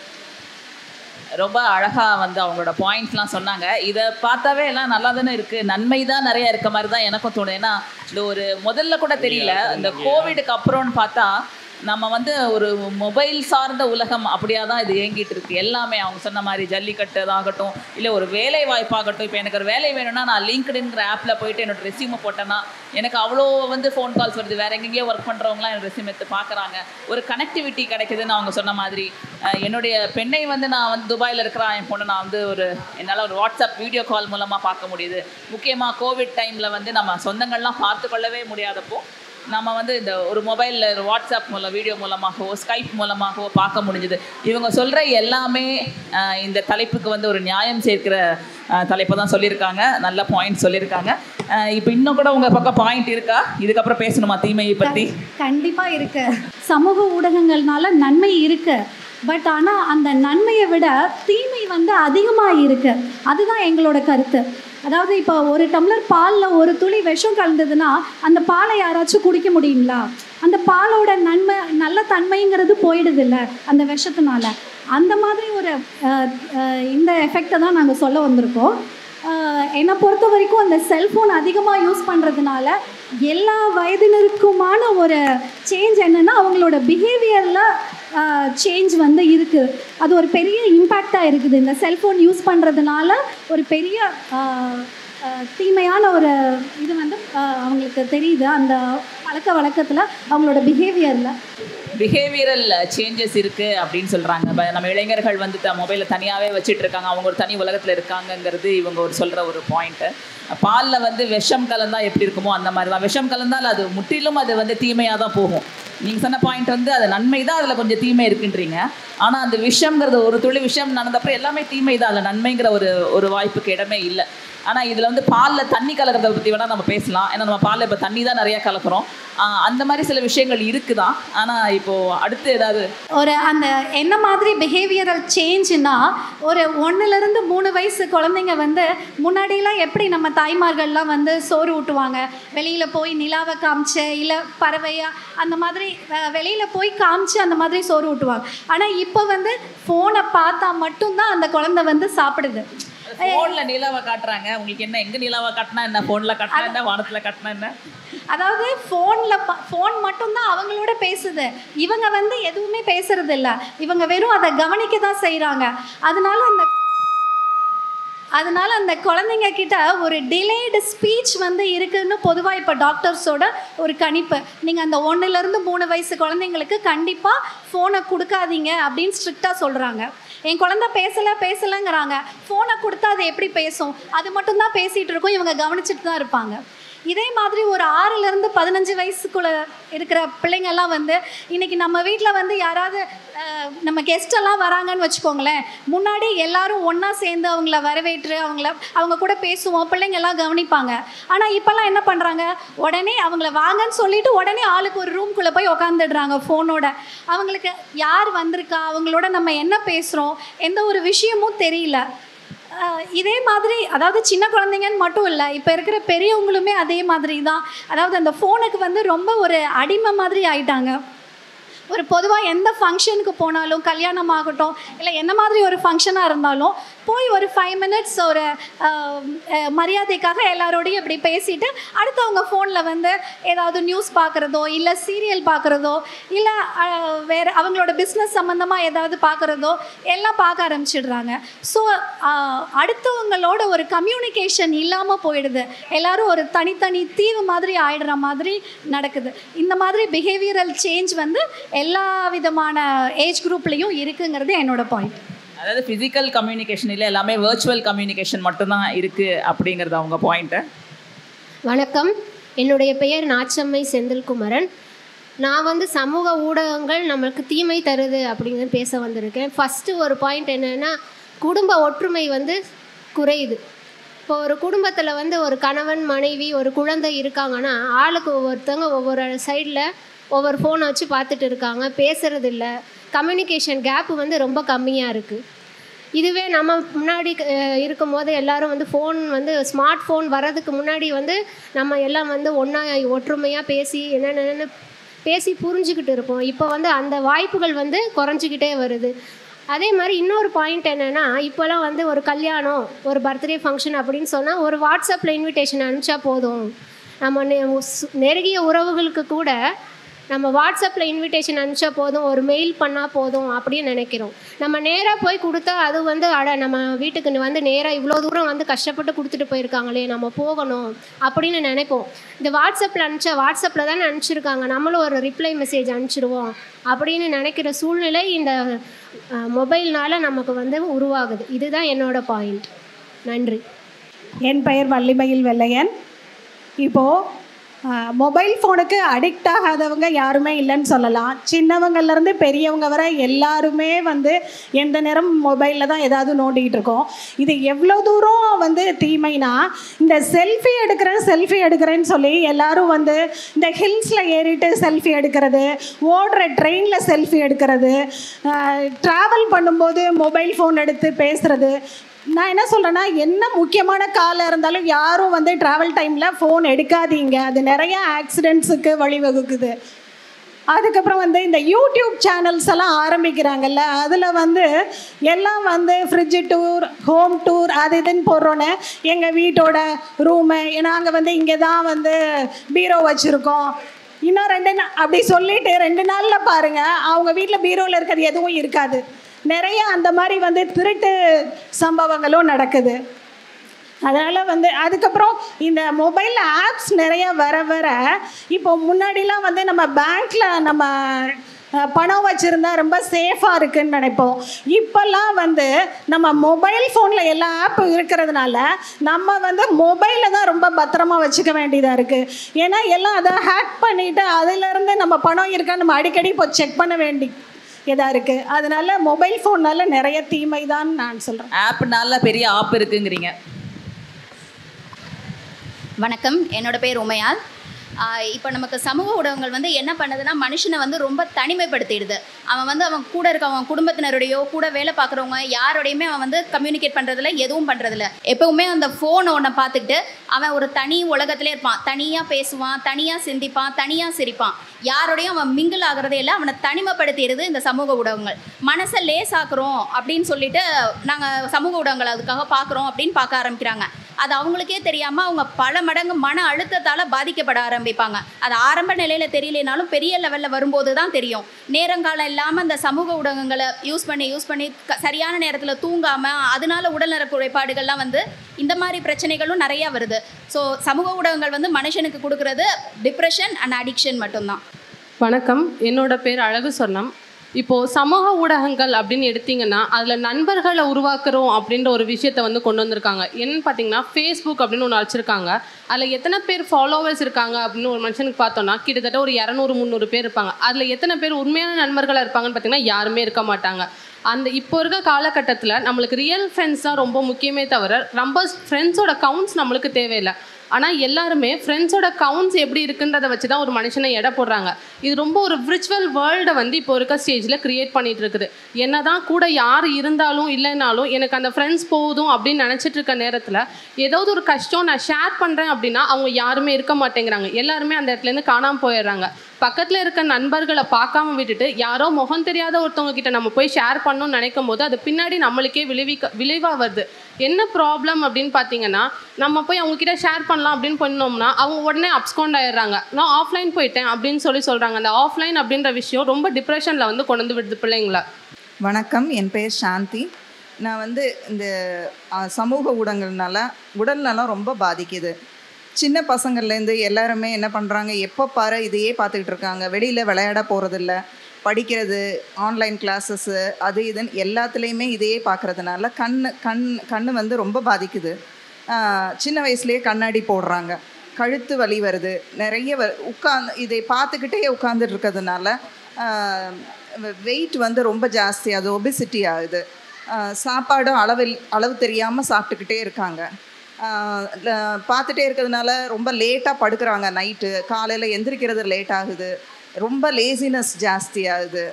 ரொம்ப அழகாக வந்து அவங்களோட பாயிண்ட்ஸ்லாம் சொன்னாங்க. இதை பார்த்தாவே எல்லாம் நல்லா தானே இருக்குது, நன்மை தான் நிறைய இருக்க மாதிரி தான் எனக்கும் தோணும். ஏன்னா இந்த ஒரு முதல்ல கூட தெரியல, இந்த கோவிடுக்கு அப்புறம்னு பார்த்தா நம்ம வந்து ஒரு மொபைல் சார்ந்த உலகம் அப்படியே தான் இது இயங்கிட்டு இருக்குது. எல்லாமே அவங்க சொன்ன மாதிரி ஜல்லிக்கட்டுதாகட்டும், இல்லை ஒரு வேலை வாய்ப்பாகட்டும். இப்போ எனக்கு ஒரு வேலை வேணும்னா நான் லிங்க்டின்ங்கிற ஆப்பில் போயிட்டு என்னோடய ரெஸ்யூமை போட்டேன்னா எனக்கு அவ்வளோ வந்து ஃபோன் கால்ஸ் வருது. வேறு எங்கேயோ ஒர்க் பண்ணுறவங்களாம் என்னோட ரெஸ்யூம் எடுத்து பார்க்குறாங்க. ஒரு கனெக்டிவிட்டி கிடைக்குதுன்னு அவங்க சொன்ன மாதிரி. என்னுடைய பெண்ணை வந்து நான் வந்து துபாயில் இருக்கிறான், என் பொண்ணை நான் வந்து என்னால் ஒரு வாட்ஸ்அப் வீடியோ கால் மூலமாக பார்க்க முடியுது. முக்கியமாக கோவிட் டைமில் வந்து நம்ம சொந்தங்கள்லாம் பார்த்து கொள்ளவே முடியாதப்போ நம்ம வந்து இந்த ஒரு மொபைலில் வாட்ஸ்அப் மூலம் வீடியோ மூலமாகவோ ஸ்கைப் மூலமாகவோ பார்க்க முடிஞ்சுது. இவங்க சொல்கிற எல்லாமே இந்த தலைப்புக்கு வந்து ஒரு நியாயம் சேர்க்கிற தலைப்பை தான் சொல்லியிருக்காங்க. நல்ல பாயிண்ட் சொல்லியிருக்காங்க. இப்போ இன்னும் கூட உங்கள் பக்கம் பாயிண்ட் இருக்கா? இதுக்கப்புறம் பேசணுமா தீமையை பற்றி? கண்டிப்பாக இருக்கு. சமூக ஊடகங்கள்னால நன்மை இருக்கு, பட் ஆனால் அந்த நன்மையை விட தீமை வந்து அதிகமாக இருக்கு. அதுதான் எங்களோட கருத்து. அதாவது இப்போ ஒரு டம்ளர் பாலில் ஒரு துளி விஷம் கலந்ததுன்னா அந்த பாலை யாராச்சும் குடிக்க முடியுங்களா? அந்த பாலோட நல்ல தன்மைங்கிறது போயிடுதில்ல அந்த விஷத்தினால. அந்த மாதிரி ஒரு இந்த எஃபெக்டை தான் நாங்கள் சொல்ல வந்திருக்கோம். என்னை பொறுத்த வரைக்கும் அந்த செல்ஃபோன் அதிகமாக யூஸ் பண்ணுறதுனால எல்லா வயதினருக்குமான ஒரு சேஞ்ச் என்னென்னா அவங்களோட பிஹேவியரில் சேஞ்ச் வந்து இருக்குது. அது ஒரு பெரிய இம்பேக்டாக இருக்குது. இந்த செல்ஃபோன் யூஸ் பண்ணுறதுனால ஒரு பெரிய தீமையான ஒரு இது வந்து அவங்களுக்கு தெரியுது. அந்த பழக்க வழக்கத்தில் அவங்களோட பிஹேவியரல் சேஞ்சஸ் இருக்குது அப்படின்னு சொல்கிறாங்க. நம்ம இளைஞர்கள் வந்து மொபைலை தனியாகவே வச்சுட்டு இருக்காங்க, அவங்க ஒரு தனி உலகத்தில் இருக்காங்கங்கிறது இவங்க ஒரு சொல்கிற ஒரு பாயிண்ட்டு. பாலில் வந்து விஷம் கலந்தால் எப்படி இருக்குமோ அந்த மாதிரி தான். விஷம் கலந்தால் அது முற்றிலும் அது வந்து தீமையாக தான் போகும். நீங்கள் சொன்ன பாயிண்ட் வந்து அது நன்மை தான், அதில் கொஞ்சம் தீமை இருக்குன்றீங்க. ஆனால் அந்த விஷம்ங்கிறது ஒரு துளி விஷம் நடந்தப்போ எல்லாமே தீமை தான், அதில் நன்மைங்கிற ஒரு வாய்ப்புக்கு இடமே இல்லை. ஆனால் இதில் வந்து பாலில் தண்ணி கலக்கிறத பற்றி வேணால் நம்ம பேசலாம். ஏன்னா நம்ம பாலில் இப்போ தண்ணி தான் நிறையா கலக்கிறோம். அந்த மாதிரி சில விஷயங்கள் இருக்குதான். ஆனால் இப்போது அடுத்து ஏதாவது அந்த என்ன மாதிரி பிஹேவியரல் சேஞ்சுன்னா, ஒரு 1லேருந்து 3 வயசு குழந்தைங்க வந்து முன்னாடியெல்லாம் எப்படி நம்ம தாய்மார்கள்லாம் வந்து சோறு ஊட்டுவாங்க, வெளியில் போய் நிலாவை காமிச்சு இல்லை பறவையாக அந்த மாதிரி வெளியில் போய் காமிச்சு அந்த மாதிரி சோறு ஊட்டுவாங்க. ஆனால் இப்போ வந்து ஃபோனை பார்த்தா மட்டும்தான் அந்த குழந்தை வந்து சாப்பிடுது. ஃபோனில் நிலாவை காட்டுறாங்க. உங்களுக்கு என்ன, எங்கே நிலாவை காட்டினா என்ன, ஃபோனில் காட்டினா என்ன, வானத்தில் காட்டினா என்ன? அதாவது ஃபோன் மட்டும்தான் அவங்களோட பேசுது. இவங்க வந்து எதுவுமே பேசுறது இல்லை. இவங்க வெறும் அதை கவனிக்க தான் செய்கிறாங்க. அதனால அந்த குழந்தைங்க கிட்ட ஒரு டிலேடு ஸ்பீச் வந்து இருக்குதுன்னு பொதுவாக இப்போ டாக்டர்ஸோட ஒரு கணிப்பு. நீங்கள் அந்த 1லேருந்து 3 வயசு குழந்தைங்களுக்கு கண்டிப்பாக ஃபோனை கொடுக்காதீங்க அப்படின்னு ஸ்ட்ரிக்டாக சொல்கிறாங்க. என் குழந்தை பேசலைங்கிறாங்க. ஃபோனை கொடுத்தா அது எப்படி பேசும்? அது மட்டும்தான் பேசிகிட்டு இருக்கும், இவங்க கவனிச்சுட்டு தான் இருப்பாங்க. இதே மாதிரி ஒரு 6லேருந்து 15 வயசுக்குள்ளே இருக்கிற பிள்ளைங்கள்லாம் வந்து இன்றைக்கி நம்ம வீட்டில் வந்து யாராவது நம்ம கெஸ்டெல்லாம் வராங்கன்னு வச்சுக்கோங்களேன், முன்னாடி எல்லாரும் ஒன்றா சேர்ந்து அவங்கள வரவேற்று அவங்க கூட பேசுவோம், பிள்ளைங்கள்லாம் கவனிப்பாங்க. ஆனால் இப்போல்லாம் என்ன பண்ணுறாங்க, உடனே அவங்கள வாங்கன்னு சொல்லிவிட்டு உடனே ஆளுக்கு ஒரு ரூம்குள்ளே போய் உக்காந்துடுறாங்க ஃபோனோட. அவங்களுக்கு யார் வந்திருக்கா, அவங்களோட நம்ம என்ன பேசுகிறோம், எந்த ஒரு விஷயமும் தெரியல. இதே மாதிரி அதாவது சின்ன குழந்தைங்கன்னு மட்டும் இல்லை, இப்போ இருக்கிற பெரியவங்களுமே அதே மாதிரி தான். அதாவது அந்த ஃபோனுக்கு வந்து ரொம்ப ஒரு அடிமை மாதிரி ஆயிட்டாங்க. ஒரு பொதுவாக எந்த ஃபங்க்ஷனுக்கு போனாலும், கல்யாணம் ஆகட்டும் இல்லை என்ன மாதிரி ஒரு ஃபங்க்ஷனாக இருந்தாலும் போய் ஒரு 5 மினிட்ஸ் ஒரு மரியாதைக்காக எல்லாரோடையும் இப்படி பேசிட்டு அடுத்தவங்க ஃபோனில் வந்து ஏதாவது நியூஸ் பார்க்குறதோ இல்லை சீரியல் பார்க்குறதோ இல்லை வேறு அவங்களோட பிஸ்னஸ் சம்மந்தமாக ஏதாவது பார்க்குறதோ எல்லாம் பார்க்க ஆரம்பிச்சிடுறாங்க. ஸோ அடுத்தவங்களோட ஒரு கம்யூனிகேஷன் இல்லாமல் போயிடுது. எல்லோரும் ஒரு தனித்தனி தீவு மாதிரி ஆயிடுற மாதிரி நடக்குது. இந்த மாதிரி பிஹேவியரல் சேஞ்ச் வந்து எல்லா விதமான ஏஜ் குரூப்லேயும் இருக்குங்கிறது என்னோட பாயிண்ட். அதாவது ஃபிசிக்கல் கம்யூனிகேஷன் இல்லை, எல்லாமே வர்ச்சுவல் கம்யூனிகேஷன் மட்டும்தான் இருக்குது அப்படிங்கிறது அவங்க பாயிண்ட்டு. வணக்கம், என்னுடைய பெயர் நாச்சம்மை செந்தில்குமரன். நான் வந்து சமூக ஊடகங்கள் நம்மளுக்கு தீமை தருது அப்படிங்கிறது பேச வந்திருக்கேன். ஃபஸ்ட்டு ஒரு பாயிண்ட் என்னென்னா, குடும்ப ஒற்றுமை வந்து குறையுது. இப்போ ஒரு குடும்பத்தில் வந்து ஒரு கணவன் மனைவி ஒரு குழந்தை இருக்காங்கன்னா ஆளுக்கு ஒவ்வொருத்தவங்க ஒவ்வொரு சைடில் ஒவ்வொரு ஃபோனை வச்சு பார்த்துட்டு இருக்காங்க, பேசுகிறது இல்லை. கம்யூனிகேஷன் கேப்பு வந்து ரொம்ப கம்மியாக இருக்குது. இதுவே நம்ம முன்னாடி இருக்கும் போது எல்லோரும் வந்து ஃபோன் வந்து ஸ்மார்ட் ஃபோன் வர்றதுக்கு முன்னாடி வந்து நம்ம எல்லாம் வந்து ஒன்றா ஒற்றுமையாக பேசி என்னென்னு பேசி புரிஞ்சுக்கிட்டு இருப்போம். இப்போ வந்து அந்த வாய்ப்புகள் வந்து குறைஞ்சிக்கிட்டே வருது. அதே மாதிரி இன்னொரு பாயிண்ட் என்னென்னா, இப்போலாம் வந்து ஒரு கல்யாணம் ஒரு பர்த்டே ஃபங்க்ஷன் அப்படின்னு சொன்னால் ஒரு வாட்ஸ்அப்பில் இன்விடேஷன் அனுப்பிச்சா போதும். நம்ம நெருங்கிய உறவுகளுக்கு கூட நம்ம வாட்ஸ்அப்பில் இன்விடேஷன் அனுப்பிச்சா போதும், ஒரு மெயில் பண்ணால் போதும் அப்படின்னு நினைக்கிறோம். நம்ம நேராக போய் கொடுத்தா அது வந்து நம்ம வீட்டுக்கு வந்து நேராக இவ்வளோ தூரம் வந்து கஷ்டப்பட்டு கொடுத்துட்டு போயிருக்காங்களே நம்ம போகணும் அப்படின்னு நினைப்போம். இந்த வாட்ஸ்அப்பில் அனுப்பிச்சா வாட்ஸ்அப்பில் தானே அனுப்பிச்சிருக்காங்க, நம்மளும் ஒரு ரிப்ளை மெசேஜ் அனுப்பிச்சிடுவோம் அப்படின்னு நினைக்கிற சூழ்நிலை இந்த மொபைல்னால் நமக்கு வந்து உருவாகுது. இதுதான் என்னோடய பாயிண்ட். நன்றி. என் பெயர் வள்ளிமயில் வெள்ளையன். இப்போது மொபைல் ஃபோனுக்கு அடிக்ட் ஆகாதவங்க யாருமே இல்லைன்னு சொல்லலாம். சின்னவங்கள்லேருந்து பெரியவங்க வரை எல்லாருமே வந்து எந்த நேரம் மொபைலில் தான் ஏதாவது நோண்டிகிட்டு இருக்கோம். இது எவ்வளோ தூரம் வந்து தீமைனா, இந்த செல்ஃபி எடுக்கிறேன்னு சொல்லி எல்லோரும் வந்து இந்த ஹில்ஸில் ஏறிட்டு செல்ஃபி எடுக்கிறது, ஓடுற ட்ரெயினில் செல்ஃபி எடுக்கிறது, ட்ராவல் பண்ணும்போது மொபைல் ஃபோன் எடுத்து பேசுகிறது. நான் என்ன சொல்கிறேன்னா, என்ன முக்கியமான காலம் இருந்தாலும் யாரும் வந்து ட்ராவல் டைமில் ஃபோன் எடுக்காதீங்க. அது நிறைய ஆக்சிடெண்ட்ஸுக்கு வழிவகுக்குது. அதுக்கப்புறம் வந்து இந்த யூடியூப் சேனல்ஸ் எல்லாம் ஆரம்பிக்கிறாங்கல்ல, அதில் வந்து எல்லாம் வந்து ஃப்ரிட்ஜு டூர், ஹோம் டூர் அது இதுன்னு போடுறோன்னே எங்கள் வீட்டோட ரூமு நாங்கள் வந்து இங்கே தான் வந்து பீரோ வச்சுருக்கோம், இன்னும் 2 நாள் அப்படி சொல்லிவிட்டு 2 நாளில் பாருங்கள் அவங்க வீட்டில் பீரோவில் இருக்கிறது எதுவும் இருக்காது. நிறைய அந்த மாதிரி வந்து திருட்டு சம்பவங்களும் நடக்குது. அதனால் வந்து அதுக்கப்புறம் இந்த மொபைல் ஆப்ஸ் நிறைய வர வர இப்போ முன்னாடிலாம் வந்து நம்ம பேங்க்கில் நம்ம பணம் வச்சுருந்தா ரொம்ப சேஃபாக இருக்குதுன்னு நினைப்போம். இப்போல்லாம் வந்து நம்ம மொபைல் ஃபோனில் எல்லா ஆப் இருக்கிறதுனால நம்ம வந்து மொபைலில் தான் ரொம்ப பத்திரமா வச்சுக்க வேண்டியதாக இருக்குது. ஏன்னா எல்லாம் அதை ஹேக் பண்ணிவிட்டு அதிலேருந்து நம்ம பணம் இருக்கான்னு நம்ம அடிக்கடி இப்போ செக் பண்ண வேண்டி இதாக இருக்குது. அதனால மொபைல் ஃபோன்னால நிறைய தீமை தான் நான் சொல்கிறேன். ஆப்னால பெரிய ஆப் இருக்குங்கிறீங்க. வணக்கம், என்னோட பேர் உமையால். இப்போ நமக்கு சமூக ஊடகங்கள் வந்து என்ன பண்ணுதுன்னா, மனுஷனை வந்து ரொம்ப தனிமைப்படுத்திடுது. அவன் கூட இருக்க அவன் குடும்பத்தினருடையோ கூட வேலை பார்க்குறவங்க யாரோடையுமே அவன் வந்து கம்யூனிகேட் பண்ணுறதில்ல, எதுவும் பண்ணுறதில்ல. எப்பவுமே அந்த ஃபோனை ஒன்றை பார்த்துக்கிட்டு அவன் ஒரு தனி உலகத்திலே இருப்பான். தனியாக பேசுவான், தனியாக சிந்திப்பான், தனியாக சிரிப்பான். யாரோடையும் அவன் மிங்கிள் ஆகிறதே இல்லை. அவனை தனிமைப்படுத்திடுது இந்த சமூக ஊடகங்கள். மனசை லேசாக்குறோம் அப்படின்னு சொல்லிட்டு நாங்கள் சமூக ஊடகங்கள் அதுக்காக பார்க்குறோம் அப்படின்னு பார்க்க ஆரம்பிக்கிறாங்க. அது அவங்களுக்கே தெரியாமல் அவங்க பல மடங்கு மன அழுத்தத்தால் பாதிக்கப்பட ஆரம்பிப்பாங்க. அது ஆரம்ப நிலையில் தெரியலனாலும் பெரிய லெவலில் வரும்போது தான் தெரியும். நேரங்காலம் இல்லாமல் அந்த சமூக ஊடகங்களை யூஸ் பண்ணி சரியான நேரத்தில் தூங்காமல் அதனால உடல்நல குறைபாடுகள்லாம் வந்து இந்த மாதிரி பிரச்சனைகளும் நிறையா வருது. ஸோ சமூக ஊடகங்கள் வந்து மனுஷனுக்கு கொடுக்குறது டிப்ரெஷன் அண்ட் அடிக்ஷன் மட்டும்தான். வணக்கம், என்னோட பேர் அழகு சொர்ணம். இப்போது சமூக ஊடகங்கள் அப்படின்னு எடுத்திங்கன்னா அதில் நண்பர்களை உருவாக்குறோம் அப்படின்ற ஒரு விஷயத்தை வந்து கொண்டு வந்திருக்காங்க. என்னன்னு பார்த்தீங்கன்னா, ஃபேஸ்புக் அப்படின்னு ஒன்று வச்சுருக்காங்க. அதில் எத்தனை பேர் ஃபாலோவர்ஸ் இருக்காங்க அப்படின்னு ஒரு மனுஷனுக்கு பார்த்தோன்னா கிட்டத்தட்ட ஒரு 200-300 பேர் இருப்பாங்க. அதில் எத்தனை பேர் உண்மையான நண்பர்களாக இருப்பாங்கன்னு பார்த்தீங்கன்னா யாருமே இருக்க மாட்டாங்க. அந்த இப்போ இருக்க காலகட்டத்தில் நம்மளுக்கு ரியல் ஃப்ரெண்ட்ஸ் தான் ரொம்ப முக்கியமே தவிர ரொம்ப ஃப்ரெண்ட்ஸோட கவுண்ட்ஸ் நம்மளுக்கு தேவையில்லை. ஆனால் எல்லாருமே ஃப்ரெண்ட்ஸோட கவுண்ட்ஸ் எப்படி இருக்குன்றதை வச்சு தான் ஒரு மனுஷனை எடை போடுறாங்க. இது ரொம்ப ஒரு விர்ச்சுவல் வேர்ல்டை வந்து இப்போ இருக்க ஸ்டேஜில் க்ரியேட் பண்ணிகிட்டு இருக்குது. என்ன தான் கூட யார் இருந்தாலும் இல்லைனாலும் எனக்கு அந்த ஃப்ரெண்ட்ஸ் போதும் அப்படின்னு நினச்சிட்டு இருக்க நேரத்தில் ஏதாவது ஒரு கஷ்டம் நான் ஷேர் பண்ணுறேன் அப்படின்னா அவங்க யாருமே இருக்க மாட்டேங்கிறாங்க. எல்லாருமே அந்த இடத்துலேருந்து காணாமல் போயிடுறாங்க. பக்கத்தில் இருக்க நண்பர்களை பார்க்காம விட்டுட்டு யாரோ முகம் தெரியாத ஒருத்தவங்க கிட்ட நம்ம போய் ஷேர் பண்ணணும்னு நினைக்கும் போது அது பின்னாடி நம்மளுக்கே விளைவாக வருது. என்ன ப்ராப்ளம் அப்படின்னு பார்த்தீங்கன்னா, நம்ம போய் அவங்கக்கிட்ட ஷேர் பண்ணலாம் அப்படின்னு பண்ணோம்னா அவங்க உடனே அப்ஸ்கவுண்ட் ஆயிடுறாங்க. நான் ஆஃப்லைன் போயிட்டேன் அப்படின்னு சொல்கிறாங்க. அந்த ஆஃப்லைன் அப்படின்ற விஷயம் ரொம்ப டிப்ரெஷனில் வந்து கொண்டு வந்து விடுது பிள்ளைங்கள. வணக்கம், என் பேர் சாந்தி. நான் வந்து இந்த சமூக ஊடகங்கள்னால உடல்நலம் ரொம்ப பாதிக்குது. சின்ன பசங்கள்லேருந்து எல்லாருமே என்ன பண்ணுறாங்க, எப்போ பாரு இதையே பார்த்துக்கிட்டு இருக்காங்க. வெளியில் விளையாட போகிறதில்ல, படிக்கிறது, ஆன்லைன் கிளாஸஸ்ஸு, அது இதுன்னு எல்லாத்துலேயுமே இதையே பார்க்குறதுனால கண் வந்து ரொம்ப பாதிக்குது. சின்ன வயசுலேயே கண்ணாடி போடுறாங்க, கழுத்து வலி வருது, நிறைய இதை பார்த்துக்கிட்டே உட்காந்துட்டு இருக்கிறதுனால வெயிட் வந்து ரொம்ப ஜாஸ்தி, அது ஒபிசிட்டி ஆகுது. சாப்பாடும் அளவு தெரியாமல் சாப்பிட்டுக்கிட்டே இருக்காங்க. பார்த்துட்டே இருக்கிறதுனால ரொம்ப லேட்டாக படுக்கிறாங்க. நைட்டு காலையில் எந்திரிக்கிறது லேட் ஆகுது. ரொம்ப லேசினஸ் ஜாஸ்தி ஆகுது.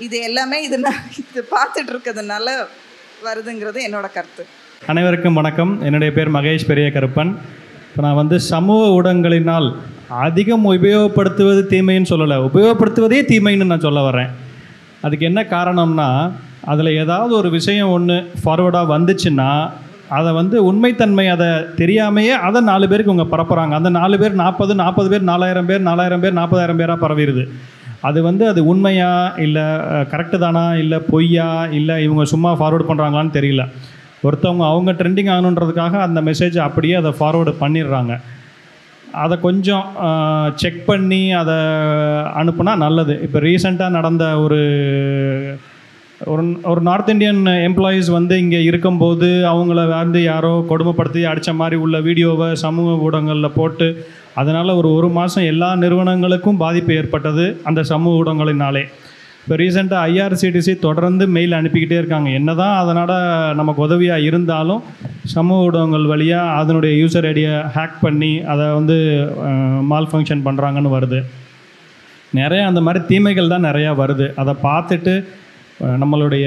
இது எல்லாமே இது பார்த்துட்டு இருக்கிறதுனால வருதுங்கிறது என்னோட கருத்து. அனைவருக்கும் வணக்கம். என்னுடைய பேர் மகேஷ் பெரிய கருப்பன். இப்போ நான் வந்து சமூக ஊடகங்களினால் அதிகம் உபயோகப்படுத்துவது தீமைன்னு சொல்லலை, உபயோகப்படுத்துவதே தீமைன்னு நான் சொல்ல வரேன். அதுக்கு என்ன காரணம்னா, அதில் ஏதாவது ஒரு விஷயம் ஒன்று ஃபார்வர்டாக வந்துச்சுன்னா அதை வந்து உண்மைத்தன்மை அதை தெரியாமையே அதை 4 பேருக்கு இவங்க பரப்புகிறாங்க. அந்த 4 பேர் 40 பேர் 4000 பேர் 40,000 பேராக பரவிடுது. அது வந்து அது உண்மையா இல்லை கரெக்டு தானா இல்லை பொய்யா இல்லை இவங்க சும்மா ஃபார்வர்டு பண்ணுறாங்களான்னு தெரியல. ஒருத்தவங்க அவங்க ட்ரெண்டிங் ஆகணுன்றதுக்காக அந்த மெசேஜ் அப்படியே அதை ஃபார்வர்டு பண்ணிடுறாங்க. அதை கொஞ்சம் செக் பண்ணி அதை அனுப்புனா நல்லது. இப்போ ரீசெண்டாக நடந்த ஒரு நார்த் இந்தியன் எம்ப்ளாயீஸ் வந்து இங்கே இருக்கும்போது அவங்கள வந்து யாரோ கொடுமைப்படுத்தி அடித்த மாதிரி உள்ள வீடியோவை சமூக ஊடகங்களில் போட்டு அதனால் ஒரு மாதம் எல்லா நிறுவனங்களுக்கும் பாதிப்பு ஏற்பட்டது அந்த சமூக ஊடகங்களினாலே. இப்போ ரீசெண்டாக ஐஆர்சிடிசி தொடர்ந்து மெயில் அனுப்பிக்கிட்டே இருக்காங்க. என்ன தான் அதனால் நமக்கு உதவியாக இருந்தாலும் சமூக ஊடகங்கள் வழியாக அதனுடைய யூசர் ஐடியை ஹேக் பண்ணி அதை வந்து மால் ஃபங்க்ஷன் பண்ணுறாங்கன்னு வருது. நிறையா அந்த மாதிரி தீமைகள் தான் நிறையா வருது. அதை பார்த்துட்டு நம்மளுடைய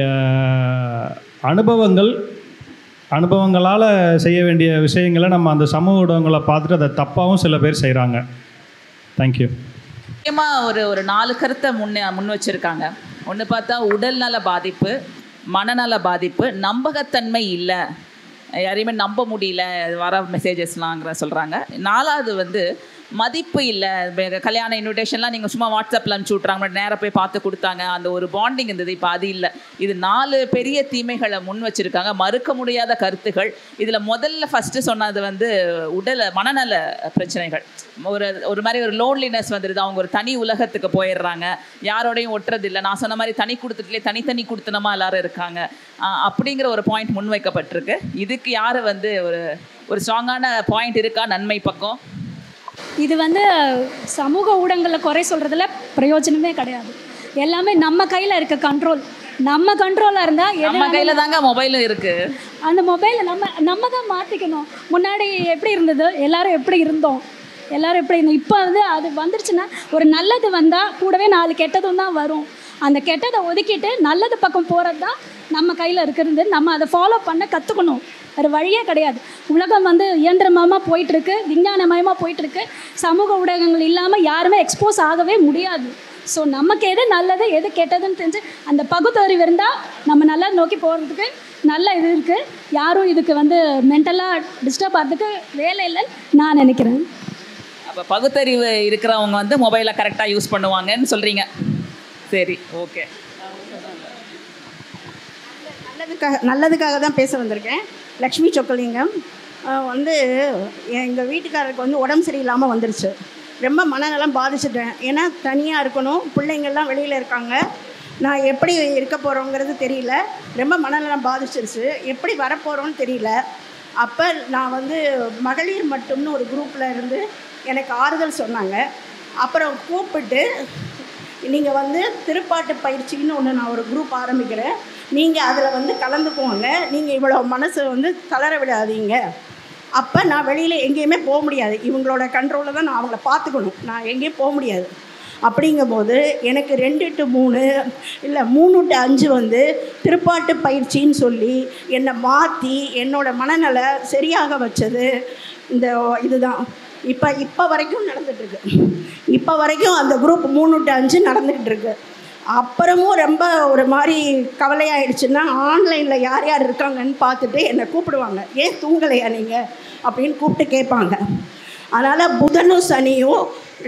அனுபவங்களால் செய்ய வேண்டிய விஷயங்களை நம்ம அந்த சமூக ஊடகங்களை பார்த்துட்டு அதை தப்பாகவும் சில பேர் செய்கிறாங்க. தேங்க்யூ. முக்கியமாக ஒரு 4 கருத்தை முன் வச்சுருக்காங்க. ஒன்று பார்த்தா உடல்நல பாதிப்பு, மனநல பாதிப்பு, நம்பகத்தன்மை இல்லை, யாரையுமே நம்ப முடியல வர மெசேஜஸ்லாங்கிற சொல்கிறாங்க. 4வது வந்து மதிப்பு இல்லை. கல்யாண இன்விடேஷன்லாம் நீங்கள் சும்மா வாட்ஸ்அப்பில் அனுப்பிச்சி விட்றாங்க, நேராக போய் பார்த்து கொடுத்தாங்க, அந்த ஒரு பாண்டிங் இருந்தது, இப்போ அது இல்லை. இது 4 பெரிய தீமைகளை முன் வச்சுருக்காங்க, மறுக்க முடியாத கருத்துகள். இதில் முதல்ல ஃபஸ்ட்டு சொன்னது வந்து மனநல பிரச்சனைகள். ஒரு மாதிரி ஒரு லோன்லினஸ் வந்துடுது. அவங்க ஒரு தனி உலகத்துக்கு போயிடுறாங்க, யாரோடையும் ஒட்டுறதில்லை. நான் சொன்ன மாதிரி தனி கொடுத்துட்டுலேயே தனித்தனி கொடுத்தனமாக எல்லோரும் இருக்காங்க அப்படிங்கிற ஒரு பாயிண்ட் முன்வைக்கப்பட்டிருக்கு. இதுக்கு யார் வந்து ஒரு ஸ்ட்ராங்கான பாயிண்ட் இருக்கா நன்மை பக்கம்? இது வந்து சமூக ஊடகங்களில் குறை சொல்கிறதுல பிரயோஜனமே கிடையாது. எல்லாமே நம்ம கையில் இருக்க கண்ட்ரோல். நம்ம கண்ட்ரோலாக இருந்தால் நம்ம கையில் தாங்க மொபைலும் இருக்குது. அந்த மொபைலை நம்ம தான் மாற்றிக்கணும். முன்னாடி எப்படி இருந்தது, எல்லோரும் எப்படி இருந்தோம், இப்போ வந்து அது வந்துருச்சுன்னா ஒரு நல்லது வந்தால் கூடவே 4 கெட்டதும் தான் வரும். அந்த கெட்டதை ஒதுக்கிட்டு நல்லது பக்கம் போகிறது தான் நம்ம கையில் இருக்கிறது. நம்ம அதை ஃபாலோ பண்ண கற்றுக்கணும். வேறு வழியே கிடையாது. உலகம் வந்து இயந்திரமயமாக போயிட்டுருக்கு, விஞ்ஞானமயமாக போயிட்டுருக்கு. சமூக ஊடகங்கள் இல்லாமல் யாருமே எக்ஸ்போஸ் ஆகவே முடியாது. ஸோ நமக்கு எது நல்லது எது கெட்டதுன்னு தெரிஞ்சு அந்த பகுத்தறிவு இருந்தால் நம்ம நல்லா நோக்கி போகிறதுக்கு நல்ல இது இருக்குது. யாரும் இதுக்கு வந்து மென்டலாக டிஸ்டர்ப் ஆகிறதுக்கு வேலை இல்லைன்னு நான் நினைக்கிறேன். அப்போ பகுத்தறிவு இருக்கிறவங்க வந்து மொபைலை கரெக்டாக யூஸ் பண்ணுவாங்கன்னு சொல்கிறீங்க. சரி, ஓகே. நல்லதுக்காக தான் பேச வந்திருக்கேன். லக்ஷ்மி சொக்கலிங்கம். வந்து எங்கள் வீட்டுக்காரருக்கு வந்து உடம்பு சரியில்லாமல் வந்துருச்சு. ரொம்ப மனநலம் பாதிச்சுட்டேன். ஏன்னா தனியாக இருக்கணும், பிள்ளைங்கள்லாம் வெளியில் இருக்காங்க, நான் எப்படி இருக்க போகிறோங்கிறது தெரியல. ரொம்ப மனநலம் பாதிச்சிருச்சு. எப்படி வரப்போகிறோன்னு தெரியல. அப்போ நான் வந்து மகளிர் மட்டும்னு ஒரு குரூப்பில் இருந்து எனக்கு ஆறுதல் சொன்னாங்க. அப்புறம் கூப்பிட்டு நீங்கள் வந்து திருப்பாட்டு பயிற்சின்னு ஒன்று நான் ஒரு குரூப் ஆரம்பிக்கிறேன், நீங்கள் அதில் வந்து கலந்துக்கோங்க, நீங்கள் இவ்வளோ மனசை வந்து தளர விடாதீங்க. அப்போ நான் வெளியில் எங்கேயுமே போக முடியாது, இவங்களோட கண்ட்ரோலில் தான் நான் அவங்கள பார்த்துக்கணும், நான் எங்கேயும் போக முடியாது. அப்படிங்கும்போது எனக்கு 2 to 3 இல்லை 3 to 5 வந்து திருப்பாட்டு பயிற்சின்னு சொல்லி என்னை மாற்றி என்னோடய மனநலை சரியாக வச்சது இந்த இதுதான். இப்போ வரைக்கும் நடந்துகிட்ருக்கு. இப்போ வரைக்கும் அந்த குரூப் 3 to 5 நடந்துக்கிட்டு இருக்கு. அப்புறமும் ரொம்ப ஒரு மாதிரி கவலையாயிடுச்சுன்னா ஆன்லைனில் யார் யார் இருக்காங்கன்னு பார்த்துட்டு என்னை கூப்பிடுவாங்க, ஏன் தூங்கலையா நீங்கள் அப்படின்னு கூப்பிட்டு கேட்பாங்க. அதனால் புதனும் சனியும்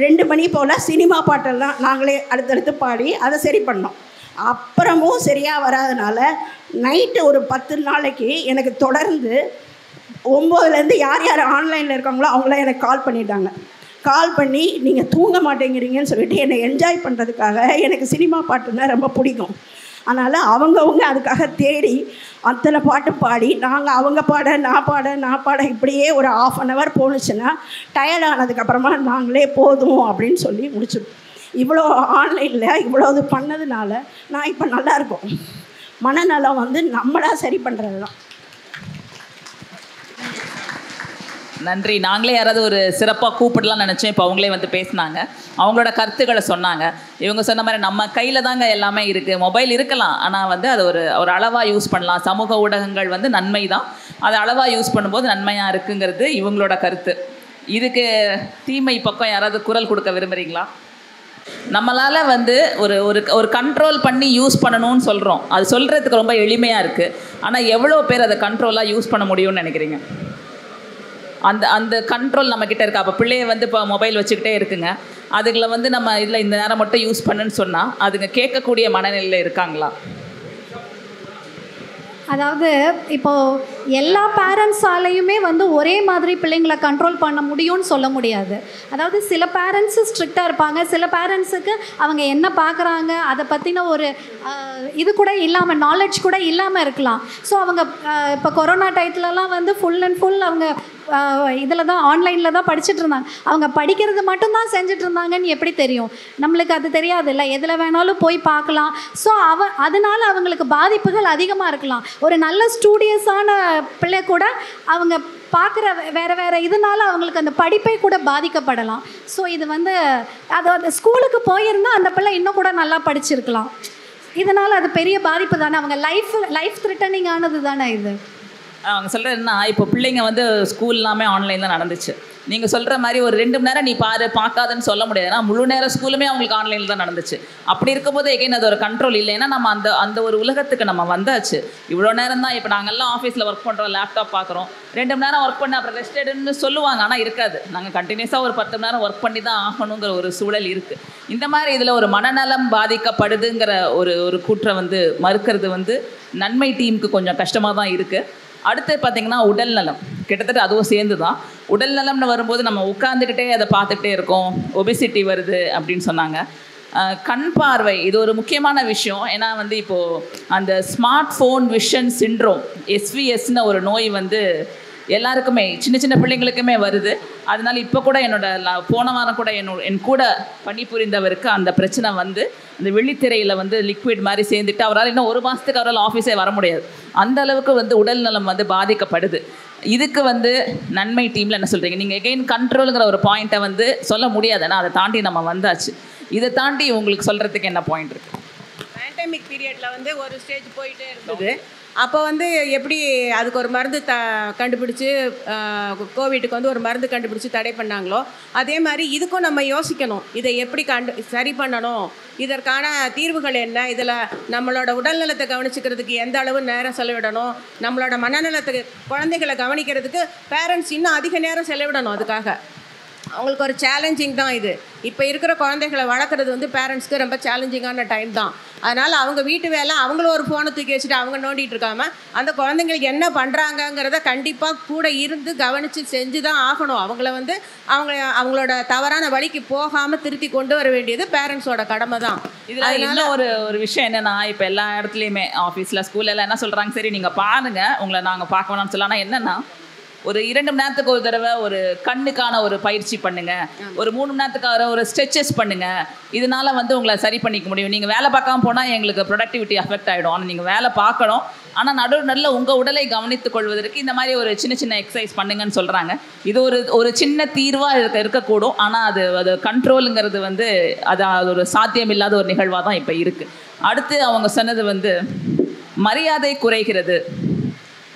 2 மணி போல் சினிமா பாட்டெல்லாம் நாங்களே அடுத்தடுத்து பாடி அதை சரி பண்ணோம். அப்புறமும் சரியாக வராதனால நைட்டு ஒரு 10 நாளைக்கு எனக்கு தொடர்ந்து 9லேருந்து யார் யார் ஆன்லைனில் இருக்காங்களோ அவங்களாம் எனக்கு கால் பண்ணிட்டாங்க. கால் பண்ணி நீங்கள் தூங்க மாட்டேங்கிறீங்கன்னு சொல்லிட்டு என்னை என்ஜாய் பண்ணுறதுக்காக, எனக்கு சினிமா பாட்டுன்னா ரொம்ப பிடிக்கும், அதனால் அவங்கவுங்க அதுக்காக தேடி அத்தனை பாட்டு பாடி நாங்கள் அவங்க பாட நான் பாட இப்படியே ஒரு 1/2 hour போணுச்சுன்னா டயர்ட் ஆனதுக்கப்புறமா நாங்களே போதும் அப்படின்னு சொல்லி முடிச்சிடும். இவ்வளோ ஆன்லைனில் இவ்வளோ இது பண்ணதுனால நான் இப்போ நல்லாயிருக்கோம். மனநலம் வந்து நம்மளாக சரி பண்ணுறது தான். நன்றி. நாங்களே யாராவது ஒரு சிறப்பாக கூப்பிடலாம் நினச்சோம், இப்போ அவங்களே வந்து பேசினாங்க, அவங்களோட கருத்துக்களை சொன்னாங்க. இவங்க சொன்ன மாதிரி நம்ம கையில் தாங்க எல்லாமே இருக்குது. மொபைல் இருக்கலாம், ஆனால் வந்து அது ஒரு அளவாக யூஸ் பண்ணலாம். சமூக ஊடகங்கள் வந்து நன்மை தான், அதை அளவாக யூஸ் பண்ணும்போது நன்மையாக இருக்குங்கிறது இவங்களோட கருத்து. இதுக்கு தீமை பக்கம் யாராவது குரல் கொடுக்க விரும்புகிறீங்களா? நம்மளால் வந்து ஒரு கண்ட்ரோல் பண்ணி யூஸ் பண்ணணும்னு சொல்கிறோம், அது சொல்கிறதுக்கு ரொம்ப எளிமையாக இருக்குது. ஆனால் எவ்வளோ பேர் அதை கண்ட்ரோலாக யூஸ் பண்ண முடியும்னு நினைக்கிறீங்க? அந்த கண்ட்ரோல் நம்மக்கிட்ட இருக்கா? அப்போ பிள்ளைய வந்து இப்போ மொபைல் வச்சுக்கிட்டே இருக்குங்க, அதுகளை வந்து நம்ம இதில் இந்த நேரம் மட்டும் யூஸ் பண்ணுன்னு சொன்னால் அதுங்க கேட்கக்கூடிய மனநிலையில் இருக்காங்களா? அதாவது இப்போது எல்லா பேரண்ட்ஸாலையுமே வந்து ஒரே மாதிரி பிள்ளைங்களை கண்ட்ரோல் பண்ண முடியும்னு சொல்ல முடியாது. அதாவது சில பேரண்ட்ஸு ஸ்ட்ரிக்டாக இருப்பாங்க, சில பேரண்ட்ஸுக்கு அவங்க என்ன பார்க்குறாங்க அதை பற்றின ஒரு இது கூட இல்லாமல், நாலேஜ் கூட இல்லாமல் இருக்கலாம். ஸோ அவங்க இப்போ கொரோனா டயத்துலலாம் வந்து ஃபுல் அண்ட் ஃபுல் அவங்க இதில் தான் ஆன்லைனில் தான் படிச்சுட்டு இருந்தாங்க. அவங்க படிக்கிறது மட்டும்தான் செஞ்சுட்டு இருந்தாங்கன்னு எப்படி தெரியும்? நம்மளுக்கு அது தெரியாது இல்லை, எதில் வேணாலும் போய் பார்க்கலாம். ஸோ அதனால் அவங்களுக்கு பாதிப்புகள் அதிகமாக இருக்கலாம். ஒரு நல்ல ஸ்டூடியஸான பிள்ளை கூட அவங்க பார்க்குற வேறு இதனால அவங்களுக்கு அந்த படிப்பை கூட பாதிக்கப்படலாம். ஸோ இது வந்து அது ஸ்கூலுக்கு போயிருந்தால் அந்த பிள்ளை இன்னும் கூட நல்லா படிச்சிருக்கலாம். இதனால் அது பெரிய பாதிப்பு தானே, அவங்க லைஃப் த்ரெட்டனிங் ஆனது தானே இது. அவங்க சொல்கிறதுன்னா, இப்போ பிள்ளைங்க வந்து ஸ்கூல் எல்லாமே ஆன்லைனில் நடந்துச்சு. நீங்கள் சொல்கிற மாதிரி ஒரு 2 மணி நேரம் நீ பார்க்காதுன்னு சொல்ல முடியாது. ஏன்னா முழு நேரம் ஸ்கூலுமே அவங்களுக்கு ஆன்லைனில் தான் நடந்துச்சு. அப்படி இருக்கும்போது எகைன் அது ஒரு கண்ட்ரோல் இல்லை. ஏன்னா நம்ம அந்த ஒரு உலகத்துக்கு நம்ம வந்தாச்சு. இவ்வளோ நேரம் தான் இப்போ நாங்கள்லாம் ஆஃபீஸில் ஒர்க் பண்ணுறோம், லேப்டாப் பார்க்குறோம், 2 மணி நேரம் ஒர்க் பண்ண அப்புறம் ரெஸ்ட் எடுன்னு சொல்லுவாங்க. ஆனால் இருக்காது, நாங்கள் கண்டினியூஸாக ஒரு 10 மணி நேரம் ஒர்க் பண்ணி தான் ஆகணுங்கிற ஒரு சூழல் இருக்குது. இந்த மாதிரி இதில் ஒரு மனநலம் பாதிக்கப்படுதுங்கிற ஒரு கூற்றை வந்து மறுக்கிறது வந்து நன்மை டீமுக்கு கொஞ்சம் கஷ்டமாக தான் இருக்குது. அடுத்து பார்த்திங்கன்னா உடல் நலம், கிட்டத்தட்ட அதுவும் சேர்ந்து தான். உடல் நலம்னு வரும்போது நம்ம உட்காந்துக்கிட்டே அதை பார்த்துக்கிட்டே இருக்கோம், ஒபிசிட்டி வருது அப்படின்னு சொன்னாங்க. கண் பார்வை இது ஒரு முக்கியமான விஷயம். ஏன்னா வந்து இப்போது அந்த ஸ்மார்ட் ஃபோன் விஷன் சிண்ட்ரோம், SVSன்னு ஒரு நோய் வந்து எல்லாருக்குமே, சின்ன சின்ன பிள்ளைங்களுக்குமே வருது. அதனால இப்போ கூட போன வாரம் கூட என் கூட பணிபுரிந்தவருக்கு அந்த பிரச்சனை வந்து அந்த வெள்ளித்திரையில் வந்து லிக்விட் மாதிரி சேர்ந்துட்டு அவரால் இன்னும் 1 மாதத்துக்கு அவரால் ஆஃபீஸே வர முடியாது. அந்த அளவுக்கு வந்து உடல் நலம் வந்து பாதிக்கப்படுது. இதுக்கு வந்து நன்மை டீமில் என்ன சொல்கிறீங்க? நீங்கள் எகெயின் கண்ட்ரோலுங்கிற ஒரு பாயிண்ட்டை வந்து சொல்ல முடியாது, ஏன்னா அதை தாண்டி நம்ம வந்தாச்சு. இதை தாண்டி உங்களுக்கு சொல்கிறதுக்கு என்ன பாயிண்ட் இருக்குது? பேண்டமிக் பீரியடில் வந்து ஒரு ஸ்டேஜ் போயிட்டே இருந்தது. அப்போ வந்து எப்படி அதுக்கு ஒரு மருந்து கண்டுபிடிச்சி, கோவிட்டுக்கு வந்து ஒரு மருந்து கண்டுபிடிச்சி தடை பண்ணாங்களோ அதே மாதிரி இதுக்கும் நம்ம யோசிக்கணும், இதை எப்படி சரி பண்ணணும், இதற்கான தீர்வுகள் என்ன, இதில் நம்மளோட உடல்நலத்தை கவனிச்சுக்கிறதுக்கு எந்த அளவு நேரம் செலவிடணும், நம்மளோட மனநலத்துக்கு குழந்தைகளை கவனிக்கிறதுக்கு பேரண்ட்ஸ் இன்னும் அதிக நேரம் செலவிடணும். அதுக்காக அவங்களுக்கு ஒரு சேலஞ்சிங் தான் இது. இப்போ இருக்கிற குழந்தைகளை வளர்க்குறது வந்து பேரண்ட்ஸ்க்கு ரொம்ப சேலஞ்சிங்கான டைம் தான். அதனால் அவங்க வீட்டு வேலை அவங்களும் ஒரு ஃபோனை தூக்கி வச்சுட்டு அவங்க நோண்டிகிட்டு இருக்காமல் அந்த குழந்தைங்களுக்கு என்ன பண்ணுறாங்கங்கிறத கண்டிப்பாக கூட இருந்து கவனித்து செஞ்சு தான் ஆகணும். அவங்கள வந்து அவங்களோட தவறான வழிக்கு போகாமல் திருத்தி கொண்டு வர வேண்டியது பேரண்ட்ஸோட கடமை தான். இதில் இன்னும் ஒரு விஷயம் என்னென்னா, இப்போ எல்லா இடத்துலையுமே ஆஃபீஸில் ஸ்கூலில் என்ன சொல்கிறாங்க, சரி நீங்கள் பாருங்கள், உங்களை நாங்கள் பார்க்க வேணாம்னு சொல்லலாம். ஆனால் என்னென்னா ஒரு 2 மணி நேரத்துக்கு ஒரு தடவை ஒரு கண்ணுக்கான ஒரு பயிற்சி பண்ணுங்க, ஒரு 3 மணி நேரத்துக்காக ஒரு ஸ்ட்ரெச்சஸ் பண்ணுங்க. இதனால வந்து உங்களை சரி பண்ணிக்க முடியும். நீங்கள் வேலை பார்க்காம போனால் எங்களுக்கு ப்ரொடக்டிவிட்டி அஃபெக்ட் ஆகிடும். ஆனால் நீங்கள் வேலை பார்க்கணும். ஆனால் நல்ல உங்கள் உடலை கவனித்துக் கொள்வதற்கு இந்த மாதிரி ஒரு சின்ன சின்ன எக்ஸசைஸ் பண்ணுங்கன்னு சொல்கிறாங்க. இது ஒரு சின்ன தீர்வாக இருக்கக்கூடும். ஆனால் அது கண்ட்ரோலுங்கிறது வந்து அது ஒரு சாத்தியம் இல்லாத ஒரு நிகழ்வாக தான் இப்போ இருக்குது. அடுத்து அவங்க சொன்னது வந்து மரியாதை குறைகிறது.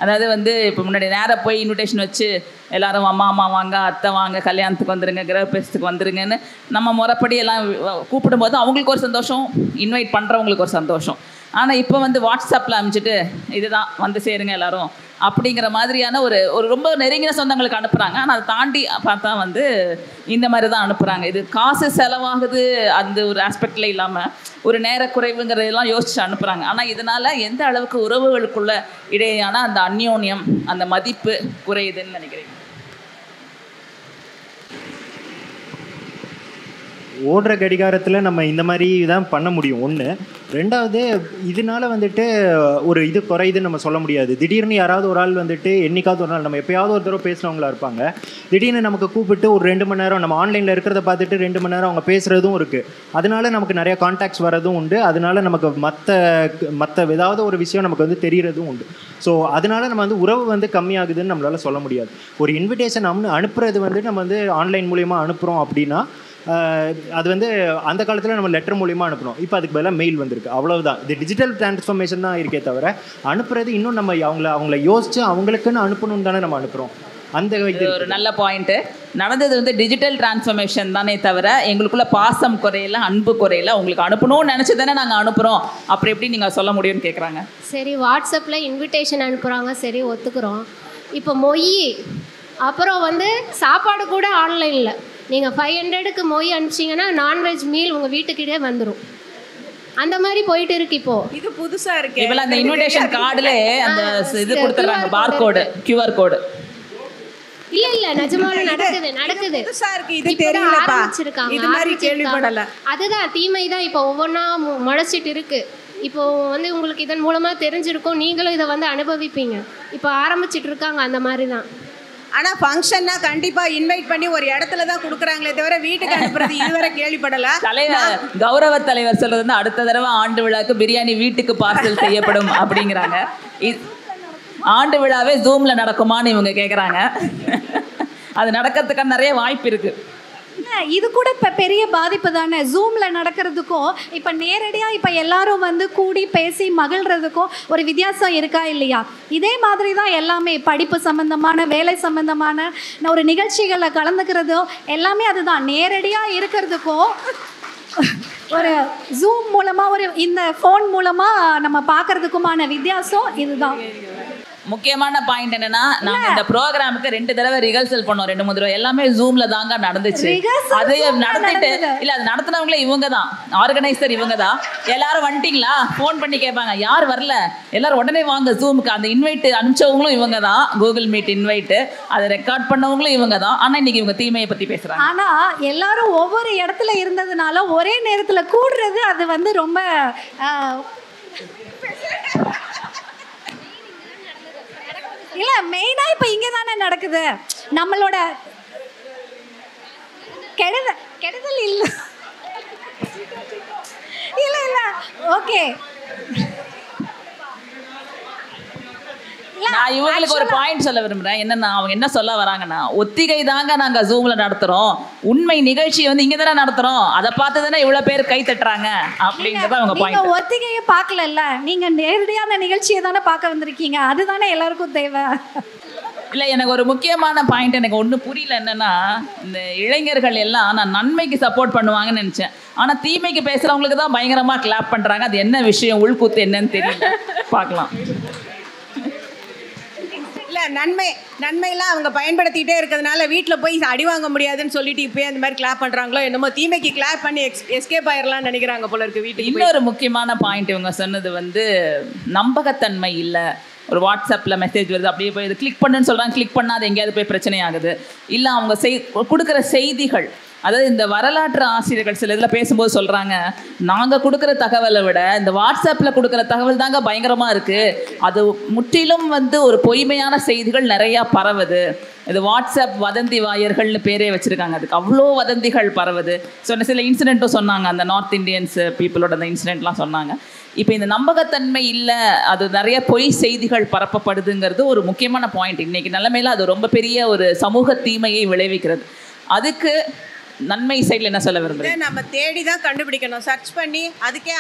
அதாவது வந்து இப்போ முன்னாடி நேராக போய் இன்விடேஷன் வச்சு எல்லோரும் அம்மா வாங்க, அத்தை வாங்க, கல்யாணத்துக்கு வந்துடுங்க, கிரகப்பிரவேசத்துக்கு வந்துடுங்கன்னு நம்ம முறைப்படி எல்லாம் கூப்பிடும்போது அவங்களுக்கு ஒரு சந்தோஷம், இன்வைட் பண்ணுறவங்களுக்கு ஒரு சந்தோஷம். ஆனால் இப்போ வந்து வாட்ஸ்அப்பில் அனுப்பிச்சிட்டு இதுதான் வந்து சேருங்க எல்லோரும் அப்படிங்கிற மாதிரியான ஒரு ரொம்ப நெருங்கின சொந்தங்களுக்கு அனுப்புகிறாங்க. ஆனால் அதை தாண்டி பார்த்தா வந்து இந்த மாதிரி தான் அனுப்புகிறாங்க. இது காசு செலவாகுது அந்த ஒரு ஆஸ்பெக்டில் இல்லாமல் ஒரு நேரக்குறைவுங்கிறதெல்லாம் யோசிச்சு அனுப்புகிறாங்க. ஆனால் இதனால் எந்த அளவுக்கு உறவுகளுக்குள்ள இடையேயான அந்த அந்யோன்யம், அந்த மதிப்பு குறையுதுன்னு நினைக்கிறேன். ஓடுற கடிகாரத்தில் நம்ம இந்த மாதிரி தான் பண்ண முடியும். ஒன்று. ரெண்டாவது, இதனால வந்துட்டு ஒரு இது குறையுதுன்னு நம்ம சொல்ல முடியாது. திடீர்னு யாராவது ஒரு ஆள் வந்துட்டு என்னைக்காவது ஒரு நாள் நம்ம எப்போயாவது ஒரு தடவை பேசுகிறவங்களா இருப்பாங்க. திடீர்னு நமக்கு கூப்பிட்டு ஒரு 2 மணி நேரம் நம்ம ஆன்லைனில் இருக்கிறத பார்த்துட்டு 2 மணி நேரம் அவங்க பேசுகிறதும் இருக்குது. அதனால நமக்கு நிறைய கான்டாக்ட்ஸ் வரதும் உண்டு. அதனால நமக்கு மற்ற ஏதாவது ஒரு விஷயம் நமக்கு வந்து தெரிகிறதும் உண்டு. ஸோ அதனால நம்ம வந்து உறவு வந்து கம்மியாகுதுன்னு நம்மளால் சொல்ல முடியாது. ஒரு இன்விடேஷன் அனுப்புறது வந்துட்டு நம்ம வந்து ஆன்லைன் மூலிமா அனுப்புகிறோம் அப்படின்னா அது வந்து அந்த காலத்தில் நம்ம லெட்டர் மூலிமா அனுப்பணும். இப்போ அதுக்கு பதிலாக மெயில் வந்திருக்கு, அவ்வளவுதான். இது டிஜிட்டல் டிரான்ஸ்ஃபர்மேஷன் தான் இருக்கே தவிர அனுப்புறது இன்னும் நம்ம அவங்கள யோசித்து அவங்களுக்குன்னு அனுப்பணும்னு தானே நம்ம அனுப்புகிறோம். அந்த இது ஒரு நல்ல பாயிண்ட்டு. நடந்தது வந்து டிஜிட்டல் டிரான்ஸ்ஃபர்மேஷன் தானே தவிர எங்களுக்குள்ள பாசம் குறையில, அன்பு குறையில. உங்களுக்கு அனுப்பணும்னு நினச்சி தானே நாங்கள் அனுப்புகிறோம். அப்புறம் எப்படி நீங்கள் சொல்ல முடியும்னு கேட்குறாங்க. சரி, வாட்ஸ்அப்பில் இன்விடேஷன் அனுப்புகிறாங்க, சரி ஒத்துக்கிறோம். இப்போ மொய், அப்புறம் வந்து சாப்பாடு கூட ஆன்லைனில் நீங்கள் 500க்கு மொய் அனுப்பிச்சிங்கன்னா நான்வெஜ் மீல் உங்கள் வீட்டுக்கிட்டே வந்துடும். அந்த மாதிரி போயிட்டு இருக்கு. இப்போ இது புதுசா இருக்கு. இப்போ அந்த இன்விடேஷன் கார்டுல அந்த இது கொடுத்துறாங்க, பார்கோடு, QR கோடு. இல்ல நிஜமாவே நடக்குது. புதுசா இருக்கு, இது தெரியலப்பா. இது மாதிரி கேள்விப்படல. அதுதான் தீமை தான் இப்போ ஒவ்வொன்றா முளைச்சிட்டு இருக்கு. இப்போ வந்து உங்களுக்கு இதன் மூலமா தெரிஞ்சிருக்கும், நீங்களும் இதை வந்து அனுபவிப்பீங்க. இப்போ ஆரம்பிச்சிட்டு இருக்காங்க அந்த மாதிரி தான். ஆனா ஃபங்க்ஷன்னா கண்டிப்பா இன்வைட் பண்ணி ஒரு இடத்துல தான் கொடுக்குறாங்களே தவிர வீட்டுக்கு அனுப்புறது இதுவரை கேள்விப்படல. தலைவர் கௌரவ தலைவர் சொல்றது வந்து அடுத்த தடவை ஆண்டு விழாக்கு பிரியாணி வீட்டுக்கு பார்சல் செய்யப்படும் அப்படிங்கிறாங்க. ஆண்டு விழாவே ஜூம்ல நடக்குமான்னு இவங்க கேட்குறாங்க. அது நடக்கிறதுக்கான நிறைய வாய்ப்பு இருக்கு. இது கூட இப்போ பெரிய பாதிப்பு தானே. ஜூமில் நடக்கிறதுக்கும் இப்போ நேரடியாக இப்போ எல்லாரும் வந்து கூடி பேசி மகிழ்கிறதுக்கும் ஒரு வித்தியாசம் இருக்கா இல்லையா? இதே மாதிரி தான் எல்லாமே படிப்பு சம்மந்தமான, வேலை சம்மந்தமான ஒரு நிகழ்ச்சிகளில் கலந்துக்கிறதும் எல்லாமே அதுதான். நேரடியாக இருக்கிறதுக்கும் ஒரு ஜூம் மூலமாக, ஒரு இந்த ஃபோன் மூலமாக நம்ம பார்க்கறதுக்குமான வித்தியாசம் இதுதான். முக்கியமான பாயிண்ட் என்னன்னா, நாங்க இந்த ப்ரோக்ராமுக்கு 2 தடவை ரிஹர்சல் பண்ணோம், 2-3 தடவை. எல்லாமே ஜூம்ல தாங்க நடந்துச்சு. அது நடத்திட்டு இல்ல, அது நடத்தினவங்களே இவங்க தான், ஆர்கனைசர் இவங்க தான். எல்லாரும் வந்துட்டீங்களா ஃபோன் பண்ணி கேட்பாங்க, யார் வரல எல்லாரும் உடனே வாங்க ஜூமுக்கு. அந்த இன்வைட் அனுப்பிச்சவங்களும் இவங்க தான், கூகுள் மீட் இன்வைட். அதை ரெக்கார்ட் பண்ணவங்களும் இவங்க தான். ஆனா இன்னைக்கு இவங்க தீமையை பத்தி பேசுறாங்க. ஆனா எல்லாரும் ஒவ்வொரு இடத்துல இருந்ததுனால ஒரே நேரத்துல கூடுறது அது வந்து ரொம்ப இல்ல, மெயினா இப்ப இங்க தானே நடக்குது. நம்மளோட கெடுதல் இல்ல இல்ல இல்ல ஓகே. நான் இவங்களுக்கு ஒரு பாயிண்ட் சொல்ல விரும்புறேன். என்னன்னா, அவங்க என்ன சொல்ல வராங்கன்னா, ஒத்திகை தாங்க நாங்க ஜூம்ல நடத்துறோம், உண்மை நிகழ்ச்சி வந்து இங்க தானே நடத்துறோம், அதை பார்த்து தானே இவ்வளவு பேர் கை தட்டுறாங்க அப்படிங்கறத அவங்க பாயிண்ட். நீங்க ஒத்திகையை பார்க்கல, நீங்க நேரடியான நிகழ்ச்சியை தானே பார்க்க வந்திருக்கீங்க. அதுதானே எல்லாருக்கும் தேவை. இல்லை, எனக்கு ஒரு முக்கியமான பாயிண்ட் எனக்கு ஒன்றும் புரியல. என்னன்னா, இந்த இளைஞர்கள் எல்லாம் நான் நன்மைக்கு சப்போர்ட் பண்ணுவாங்கன்னு நினச்சேன். ஆனால் தீமைக்கு பேசுகிறவங்களுக்கு தான் பயங்கரமாக கிளாப் பண்ணுறாங்க. அது என்ன விஷயம், உள்கூத்து என்னன்னு தெரியல. பார்க்கலாம். இல்லை, நன்மையெல்லாம் அவங்க பயன்படுத்திகிட்டே இருக்கிறதுனால வீட்டில் போய் அடி வாங்க முடியாதுன்னு சொல்லிட்டு இப்போ அந்த மாதிரி கிளாப் பண்ணுறாங்களோ என்னமோ. தீமைக்கு கிளாப் பண்ணி எஸ்கேப் ஆயிடலாம்னு நினைக்கிறாங்க போல இருக்கு வீட்டுக்கு. இன்னொரு முக்கியமான பாயிண்ட் இவங்க சொன்னது வந்து நம்பகத்தன்மை இல்லை. ஒரு வாட்ஸ்அப்பில் மெசேஜ் வருது, அப்படியே போய் இது கிளிக் பண்ணுன்னு சொல்கிறாங்க, கிளிக் பண்ணால் அது எங்கேயாவது போய் பிரச்சனை ஆகுது. இல்லை அவங்க கொடுக்குற செய்திகள் அதாவது இந்த வரலாற்று ஆசிரியர்கள் சில இதில் பேசும்போது சொல்கிறாங்க, நாங்கள் கொடுக்குற தகவலை விட இந்த வாட்ஸ்அப்பில் கொடுக்குற தகவல் தாங்க பயங்கரமாக இருக்குது, அது முற்றிலும் வந்து ஒரு பொய்மையான செய்திகள் நிறையா பரவுது, இது வாட்ஸ்அப் வதந்தி வாயர்கள்னு பேரே வச்சுருக்காங்க, அதுக்கு அவ்வளோ வதந்திகள் பரவுது. சில இன்சிடென்ட்டும் சொன்னாங்க, அந்த நார்த் இந்தியன்ஸ் பீப்புளோட அந்த இன்சிடென்ட்லாம் சொன்னாங்க. இப்போ இந்த நம்பகத்தன்மை இல்லை, அது நிறைய பொய் செய்திகள் பரப்பப்படுதுங்கிறது ஒரு முக்கியமான பாயிண்ட். இன்றைக்கி நிலைமையில் அது ரொம்ப பெரிய ஒரு சமூக தீமையை விளைவிக்கிறது. அதுக்கு நன்மை சைடில் என்ன சொல்ல விரும்புகிறேன்? நம்ம தேடி தான் கண்டுபிடிக்கணும், சர்ச் பண்ணி அதுக்கே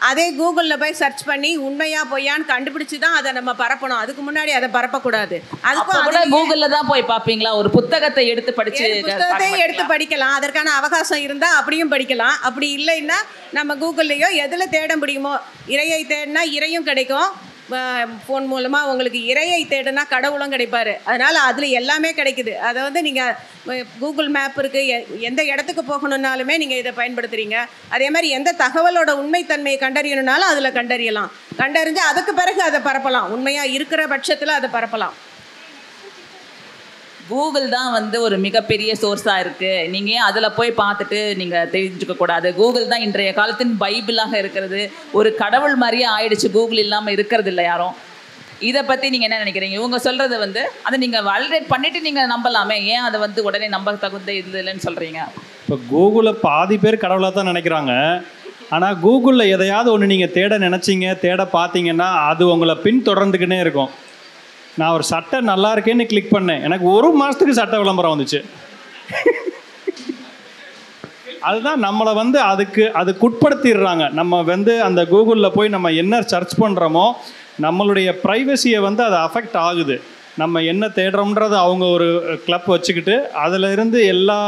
அதே கூகுளில் போய் சர்ச் பண்ணி உண்மையா பொய்யான்னு கண்டுபிடிச்சு தான் அதை நம்ம பரப்பணும். அதுக்கு முன்னாடி அதை பரப்பக்கூடாது. அதுக்கு கூகுளில் தான் போய் பார்ப்பீங்களா? ஒரு புத்தகத்தை எடுத்து படிக்கலாம், அதற்கான அவகாசம் இருந்தால் அப்படியும் படிக்கலாம். அப்படி இல்லைன்னா நம்ம கூகுள்லேயோ எதில் தேட முடியுமோ, இறையை தேடினா இறையும் கிடைக்கும், ஃபோன் மூலமாக உங்களுக்கு இறையை தேடுனா கடவுளும் கிடைப்பார். அதனால் அதில் எல்லாமே கிடைக்குது. அதை வந்து நீங்கள் கூகுள் மேப் இருக்குது, எந்த இடத்துக்கு போகணுன்னாலுமே நீங்கள் இதை பயன்படுத்துகிறீங்க. அதே மாதிரி எந்த தகவலோட உண்மைத்தன்மையை கண்டறியணுன்னாலும் அதில் கண்டறியலாம். கண்டறிஞ்சு அதுக்கு பிறகு அதை பரப்பலாம். உண்மையாக இருக்கிற பட்சத்தில் அதை பரப்பலாம். கூகுள் தான் வந்து ஒரு மிகப்பெரிய சோர்ஸாக இருக்குது. நீங்கள் அதில் போய் பார்த்துட்டு நீங்கள் தெரிஞ்சுக்கக்கூடாது. கூகுள் தான் இன்றைய காலத்தின் பைபிளாக இருக்கிறது. ஒரு கடவுள் மாதிரியே ஆயிடுச்சு, கூகுள் இல்லாமல் இருக்கிறது இல்லை யாரும். இதை பற்றி நீங்கள் என்ன நினைக்கிறீங்க? இவங்க சொல்கிறது வந்து அதை நீங்கள் வாலிடேட் பண்ணிவிட்டு நீங்கள் நம்பலாமே, ஏன் அதை வந்து உடனே நம்ப தகுந்த இது இல்லைன்னு சொல்கிறீங்க? இப்போ கூகுளை பாதி பேர் கடவுளாக தான் நினைக்கிறாங்க. ஆனால் கூகுளில் எதையாவது ஒன்று நீங்கள் தேட பார்த்தீங்கன்னா அது உங்களை பின்தொடர்ந்துக்கிட்டே இருக்கும். நான் ஒரு சட்டை நல்லா இருக்கேன்னு கிளிக் பண்ணேன், எனக்கு 1 மாதத்துக்கு சட்டை விளம்பரம் வந்துச்சு. அதுதான் நம்மளை வந்து அதுக்கு உட்படுத்திடுறாங்க. நம்ம வந்து அந்த கூகுளில் போய் நம்ம என்ன சர்ச் பண்ணுறோமோ நம்மளுடைய ப்ரைவசியை வந்து அது அஃபெக்ட் ஆகுது. நம்ம என்ன தேடுறோம்ன்றது அவங்க ஒரு கிளப் வச்சுக்கிட்டு அதில் இருந்து எல்லா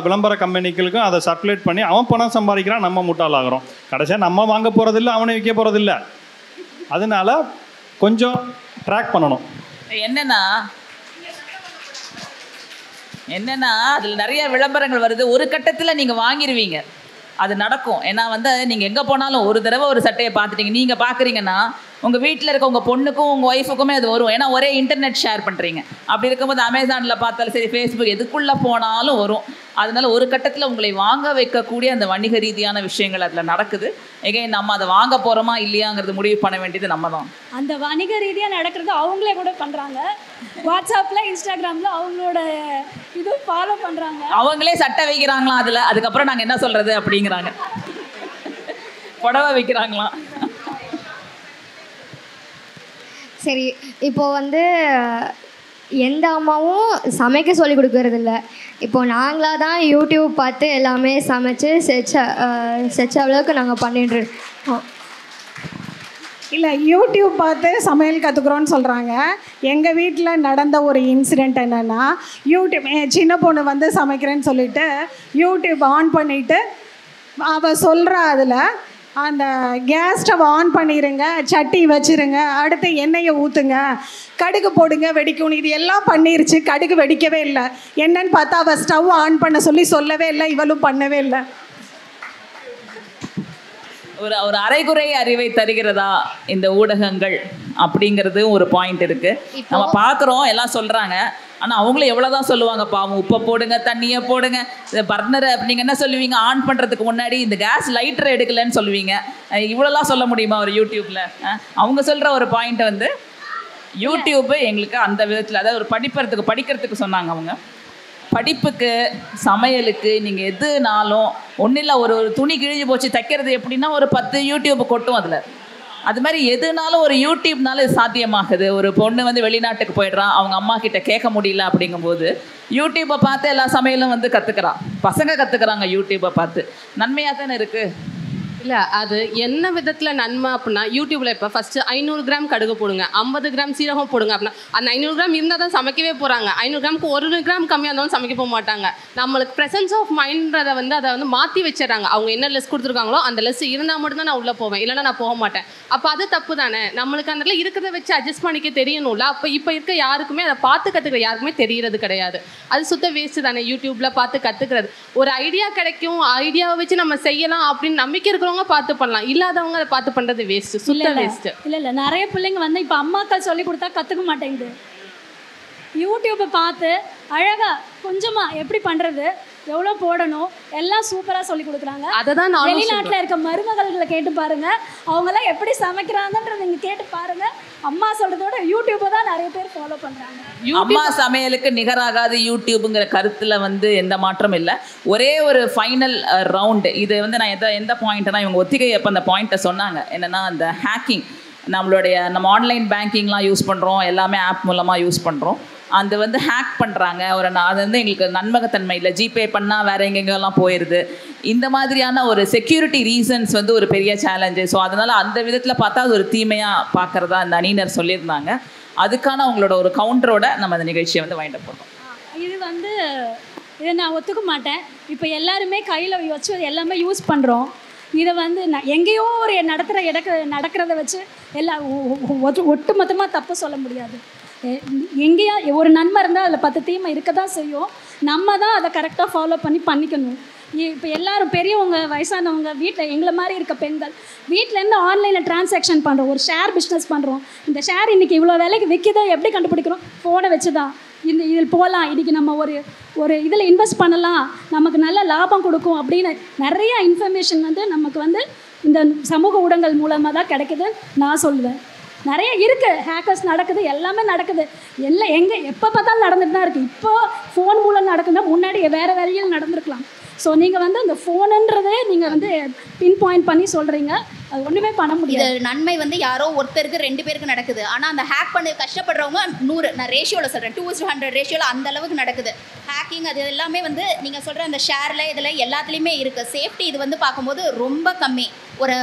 விளம்பர கம்பெனிகளுக்கும் அதை சர்க்குலேட் பண்ணி அவன் பணம் சம்பாதிக்கிறான், நம்ம முட்டாளாகிறோம். கடைசியாக நம்ம வாங்க போகிறதில்ல, அவனை விற்க போகிறதில்ல. அதனால கொஞ்சம் ட்ராக் பண்ணணும். என்னன்னா அதில் நிறைய விளம்பரங்கள் வருது. ஒரு கட்டத்தில் நீங்கள் வாங்கிடுவீங்க, அது நடக்கும். ஏன்னா வந்து நீங்கள் எங்கே போனாலும் ஒரு தடவை ஒரு சட்டையை பார்த்துட்டீங்க, நீங்கள் பார்க்குறீங்கன்னா உங்கள் வீட்டில் இருக்க உங்கள் பொண்ணுக்கும் உங்கள் ஒய்ஃபுக்குமே அது வரும். ஏன்னா ஒரே இன்டர்நெட் ஷேர் பண்ணுறீங்க. அப்படி இருக்கும்போது அமேசானில் பார்த்தாலும் சரி, ஃபேஸ்புக், எதுக்குள்ளே போனாலும் வரும். அதனால ஒரு கட்டத்தில் உங்களை வாங்க வைக்கக்கூடிய அந்த வணிக ரீதியான விஷயங்கள் அதில் நடக்குது. எகைன் நம்ம அதை வாங்க போகிறோமா இல்லையாங்கிறது முடிவு பண்ண வேண்டியது நம்ம தான். அந்த வணிக ரீதியாக நடக்கிறது அவங்களே கூட பண்ணுறாங்க. வாட்ஸ்அப்பில், இன்ஸ்டாகிராமில் அவங்களோட இது ஃபாலோ பண்ணுறாங்க. அவங்களே சட்டை வைக்கிறாங்களாம் அதில். அதுக்கப்புறம் நாங்கள் என்ன சொல்கிறது அப்படிங்கிறாங்க. புடவை வைக்கிறாங்களாம். சரி, இப்போது வந்து எந்த அம்மாவும் சமைக்க சொல்லி கொடுக்கறதில்ல. இப்போது நாங்களாக தான் யூடியூப் பார்த்து எல்லாமே சமைச்சு செச்ச அளவுக்கு நாங்கள் பண்ணிட்டுருக்கோம். இல்லை, யூடியூப் பார்த்து சமையல் கற்றுக்குறோன்னு சொல்கிறாங்க. எங்கள் வீட்டில் நடந்த ஒரு இன்சிடெண்ட் என்னென்னா, யூடியூப் சின்ன பொண்ணு வந்து சமைக்கிறேன்னு சொல்லிவிட்டு யூடியூப் ஆன் பண்ணிவிட்டு அவள் சொல்கிறா, அதில் அந்த கேஸ் ஸ்டவ் ஆன் பண்ணிடுங்க, சட்டி வச்சுருங்க, அடுத்து எண்ணெயை ஊற்றுங்க, கடுகு போடுங்க, வெடிக்கணும், இது எல்லாம் பண்ணிருச்சு. கடுகு வெடிக்கவே இல்லை. என்னன்னு பார்த்தா அவள் ஸ்டவ் ஆன் பண்ண சொல்லவே இல்லை, இவளும் பண்ணவே இல்லை. ஒரு அரைகுறை அறிவை தருகிறதா இந்த ஊடகங்கள் அப்படிங்கிறது ஒரு பாயிண்ட் இருக்குது. நம்ம பார்க்குறோம், எல்லாம் சொல்கிறாங்க. ஆனால் அவங்களும் எவ்வளோதான் சொல்லுவாங்க, பாவம் உப்பை போடுங்க, தண்ணியை போடுங்க, இந்த பர்னரை நீங்கள் என்ன சொல்லுவீங்க, ஆன் பண்ணுறதுக்கு முன்னாடி இந்த கேஸ் லைட்டரை எடுக்கலைன்னு சொல்லுவீங்க. இவ்வளோலாம் சொல்ல முடியுமா ஒரு யூடியூப்பில்? அவங்க சொல்கிற ஒரு பாயிண்ட்டை வந்து யூடியூப்பு எங்களுக்கு அந்த விதத்தில், அதாவது ஒரு படிக்கிறதுக்கு சொன்னாங்க அவங்க. படிப்புக்கு, சமையலுக்கு நீங்கள் எதுனாலும் ஒன்றும் இல்லை, ஒரு துணி கிழிஞ்சு போச்சு தைக்கிறது எப்படின்னா ஒரு 10 யூடியூப் கொட்டும் அதில். அது மாதிரி எதுனாலும் ஒரு யூடியூப்னால இது சாத்தியமாகுது. ஒரு பொண்ணு வந்து வெளிநாட்டுக்கு போயிடுறான், அவங்க அம்மா கிட்ட கேட்க முடியல அப்படிங்கும்போது யூடியூப்பை பார்த்து எல்லா சமையலும் வந்து கற்றுக்கிறான். பசங்க கற்றுக்குறாங்க யூடியூப்பை பார்த்து. நன்மையாக தானே இருக்குது. இல்லை, அது என்ன விதத்தில் நன்மை அப்படின்னா, யூடியூப்பில் இப்போ ஃபஸ்ட்டு 500 கிராம் கடுகு போடுங்க, 50 கிராம் சீரகம் போடுங்க அப்படின்னா அந்த 500 கிராம் இருந்தால் தான் சமைக்கவே போகிறாங்க. 500 கிராமுக்கு 1 கிராம் கம்மியாக இருந்தாலும் சமைக்க போக மாட்டாங்க. நம்மளுக்கு ப்ரெசன்ஸ் ஆஃப் மைண்ட்றதை வந்து அதை வந்து மாற்றி வச்சிடறாங்க. அவங்க என்ன லெஸ் கொடுத்துருக்காங்களோ அந்த லெஸ் இருந்தால் மட்டும்தான் நான் உள்ளே போவேன், இல்லைன்னா நான் போக மாட்டேன். அப்போ அது தப்பு தானே. நம்மளுக்கு அந்த இருக்கிறத வச்சு அட்ஜஸ்ட் பண்ணிக்க தெரியணும்ல. அப்போ இப்போ இருக்க யாருக்குமே அதை பார்த்து கற்றுக்கிற யாருக்குமே தெரியறது கிடையாது. அது சுத்த வேஸ்ட்டு தானே யூடியூப்பில் பார்த்து கற்றுக்கிறது. ஒரு ஐடியா கிடைக்கும், ஐடியாவை வச்சு நம்ம செய்யலாம் அப்படின்னு நம்பிக்கை இருக்கிறவங்க பார்த்து பண்ணலாம், இல்லாதவங்க அதை பார்த்து பண்ணுறது வேஸ்ட்டு, சுத்த வேஸ்ட்டு. இல்லை நிறைய பிள்ளைங்க வந்து இப்போ அம்மாக்கள் சொல்லி கொடுத்தா கற்றுக்க மாட்டேங்குது. யூடியூப்பை பார்த்து அழகாக கொஞ்சமாக எப்படி பண்ணுறது, எவ்வளோ போடணும் எல்லாம் சூப்பராக சொல்லி கொடுக்குறாங்க. அததான் நானும் வெளிநாட்டில் இருக்க மருமகள்களை கேட்டு பாருங்கள், அவங்களாம் எப்படி சமைக்கிறாங்கன்றதை நீங்கள் கேட்டு பாருங்கள். அம்மா சொல்கிறதோட யூடியூப்பை தான் நிறைய பேர் ஃபாலோ பண்ணுறாங்க. அம்மா சமையலுக்கு நிகராகாது யூடியூப்புங்கிற கருத்தில் வந்து எந்த மாற்றம் இல்லை. ஒரே ஒரு ஃபைனல் ரவுண்டு இது வந்து நான் எந்த பாயிண்ட்னா இவங்க ஒத்திகை அப்போ அந்த பாயிண்ட்டை சொன்னாங்க. என்னென்னா அந்த ஹேக்கிங், நம்ம ஆன்லைன் பேங்கிங்லாம் யூஸ் பண்ணுறோம், எல்லாமே ஆப் மூலமாக யூஸ் பண்ணுறோம். அது வந்து ஹேக் பண்ணுறாங்க. அது வந்து எங்களுக்கு நன்மகத்தன்மை இல்லை, ஜிபே பண்ணால் வேறு எங்கெங்கெல்லாம் போயிடுது. இந்த மாதிரியான ஒரு செக்யூரிட்டி ரீசன்ஸ் வந்து ஒரு பெரிய சேலஞ்சு. ஸோ அதனால் அந்த விதத்தில் பார்த்தா அது ஒரு தீமையாக பார்க்குறதா அந்த அணியினர் சொல்லியிருந்தாங்க. அதுக்கான உங்களோட ஒரு கவுண்டரோட நம்ம அந்த நிகழ்ச்சியை வந்து வைண்ட் அப் பண்ணுறோம். இது வந்து இதை நான் ஒத்துக்க மாட்டேன். இப்போ எல்லாருமே கையில் வச்சு எல்லாமே யூஸ் பண்ணுறோம். இதை வந்து நான் எங்கேயோ ஒரு நடக்கிறத வச்சு எல்லாம் ஒட்டு மொத்தமாக தப்பு சொல்ல முடியாது. எங்கேயா ஒரு நன்மை இருந்தால் அதில் 10 தீமை இருக்க தான் செய்யும். நம்ம தான் அதை கரெக்டாக ஃபாலோ பண்ணிக்கணும். இப்போ எல்லாரும் பெரியவங்க வயசானவங்க வீட்டில் எங்களை மாதிரி இருக்க பெண்கள் வீட்டிலேருந்து ஆன்லைனில் டிரான்சாக்ஷன் பண்ணுறோம், ஒரு ஷேர் பிஸ்னஸ் பண்ணுறோம். இந்த ஷேர் இன்றைக்கி இவ்வளோ விலைக்கு விற்கிதோ எப்படி கண்டுபிடிக்கிறோம்? ஃபோனை வச்சு தான் இதில் போகலாம், இன்றைக்கி நம்ம ஒரு இதில் இன்வெஸ்ட் பண்ணலாம், நமக்கு நல்ல லாபம் கொடுக்கும் அப்படின்னு நிறையா இன்ஃபர்மேஷன் வந்து நமக்கு வந்து இந்த சமூக ஊடகங்கள் மூலமாக தான் கிடைக்குதுன்னு நான் சொல்லுவேன். நிறைய இருக்குது, ஹேக்கர்ஸ் நடக்குது, எல்லாமே நடக்குது, எல்லாம் எப்போ பார்த்தாலும் நடந்துட்டு தான் இருக்குது. இப்போ ஃபோன் மூலம் நடக்குதுன்னா முன்னாடி வேறு வேலையில் நடந்திருக்கலாம். ஸோ நீங்கள் வந்து அந்த ஃபோனுன்றதே நீங்கள் வந்து பின் பாயிண்ட் பண்ணி சொல்கிறீங்க, அது ஒன்றுமே பண்ண முடியாது. இது நன்மை வந்து யாரோ ஒருத்தருக்கு 2 பேருக்கு நடக்குது. ஆனால் அந்த ஹேக் பண்ணி கஷ்டப்படுறவங்க 100, நான் ரேஷியோவில் சொல்கிறேன், 2:100 ரேஷியோவில் அந்த அளவுக்கு நடக்குது ஹேக்கிங். அது எல்லாமே வந்து நீங்கள் சொல்கிற அந்த ஷேரில் இதில் எல்லாத்துலேயுமே இருக்குது. சேஃப்டி இது வந்து பார்க்கும்போது ரொம்ப கம்மி. ஒரு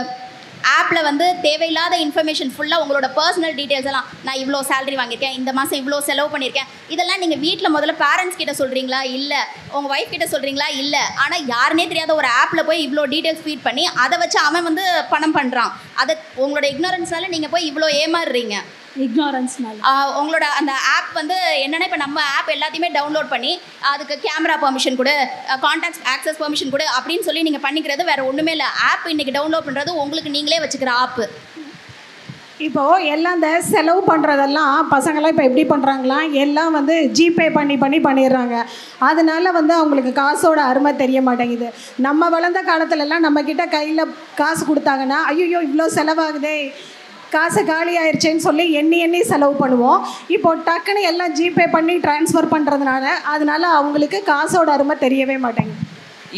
ஆப்பில் வந்து தேவையில்லாத இன்ஃபர்மேஷன் ஃபுல்லாக உங்களோட பர்சனல் டீட்டெயில்ஸ் எல்லாம், நான் இவ்வளோ சேலரி வாங்கியிருக்கேன், இந்த மாதம் இவ்வளோ செலவு பண்ணியிருக்கேன், இதெல்லாம் நீங்கள் வீட்டில் முதல்ல பேரண்ட்ஸ் கிட்ட சொல்கிறீங்களா? இல்லை. உங்கள் ஒய்ஃப் கிட்ட சொல்கிறீங்களா? இல்லை. ஆனால் யாருனே தெரியாத ஒரு ஆப்பில் போய் இவ்வளோ டீட்டெயில்ஸ் ஃபீட் பண்ணி அதை வச்சு அவன் வந்து பணம் பண்ணுறான். அதை உங்களோட இக்னோரன்ஸ்னால நீங்கள் போய் இவ்வளோ ஏமாறுறீங்க. உங்களோட அந்த ஆப் வந்து என்னென்னா, இப்போ நம்ம ஆப் எல்லாத்தையுமே டவுன்லோட் பண்ணி அதுக்கு கேமரா பெர்மிஷன் கொடு, கான்டாக்ட் ஆக்சஸ் பெர்மிஷன் கொடு அப்படின்னு சொல்லி நீங்கள் பண்ணிக்கிறது வேறு ஒன்றுமே இல்லை. ஆப் இன்றைக்கி டவுன்லோட் பண்ணுறது உங்களுக்கு நீங்களே வச்சுக்கிற ஆப்பு. இப்போது எல்லாம் இந்த செலவு பண்ணுறதெல்லாம் பசங்களாம் இப்போ எப்படி பண்ணுறாங்களாம், எல்லாம் வந்து ஜிபே பண்ணிடுறாங்க. அதனால வந்து அவங்களுக்கு காசோட அருமை தெரிய மாட்டேங்குது. நம்ம வளர்ந்த காலத்துலலாம் நம்மக்கிட்ட கையில் காசு கொடுத்தாங்கன்னா ஐயோ இவ்வளோ செலவாகுதே, காசு காலி ஆயிடுச்சேன்னு சொல்லி எண்ணி செலவு பண்ணுவோம். இப்போ டக்குன்னு எல்லாம் ஜிபே பண்ணி ட்ரான்ஸ்ஃபர் பண்ணுறதுனால அதனால அவங்களுக்கு காசோட அருமை தெரியவே மாட்டேங்குது.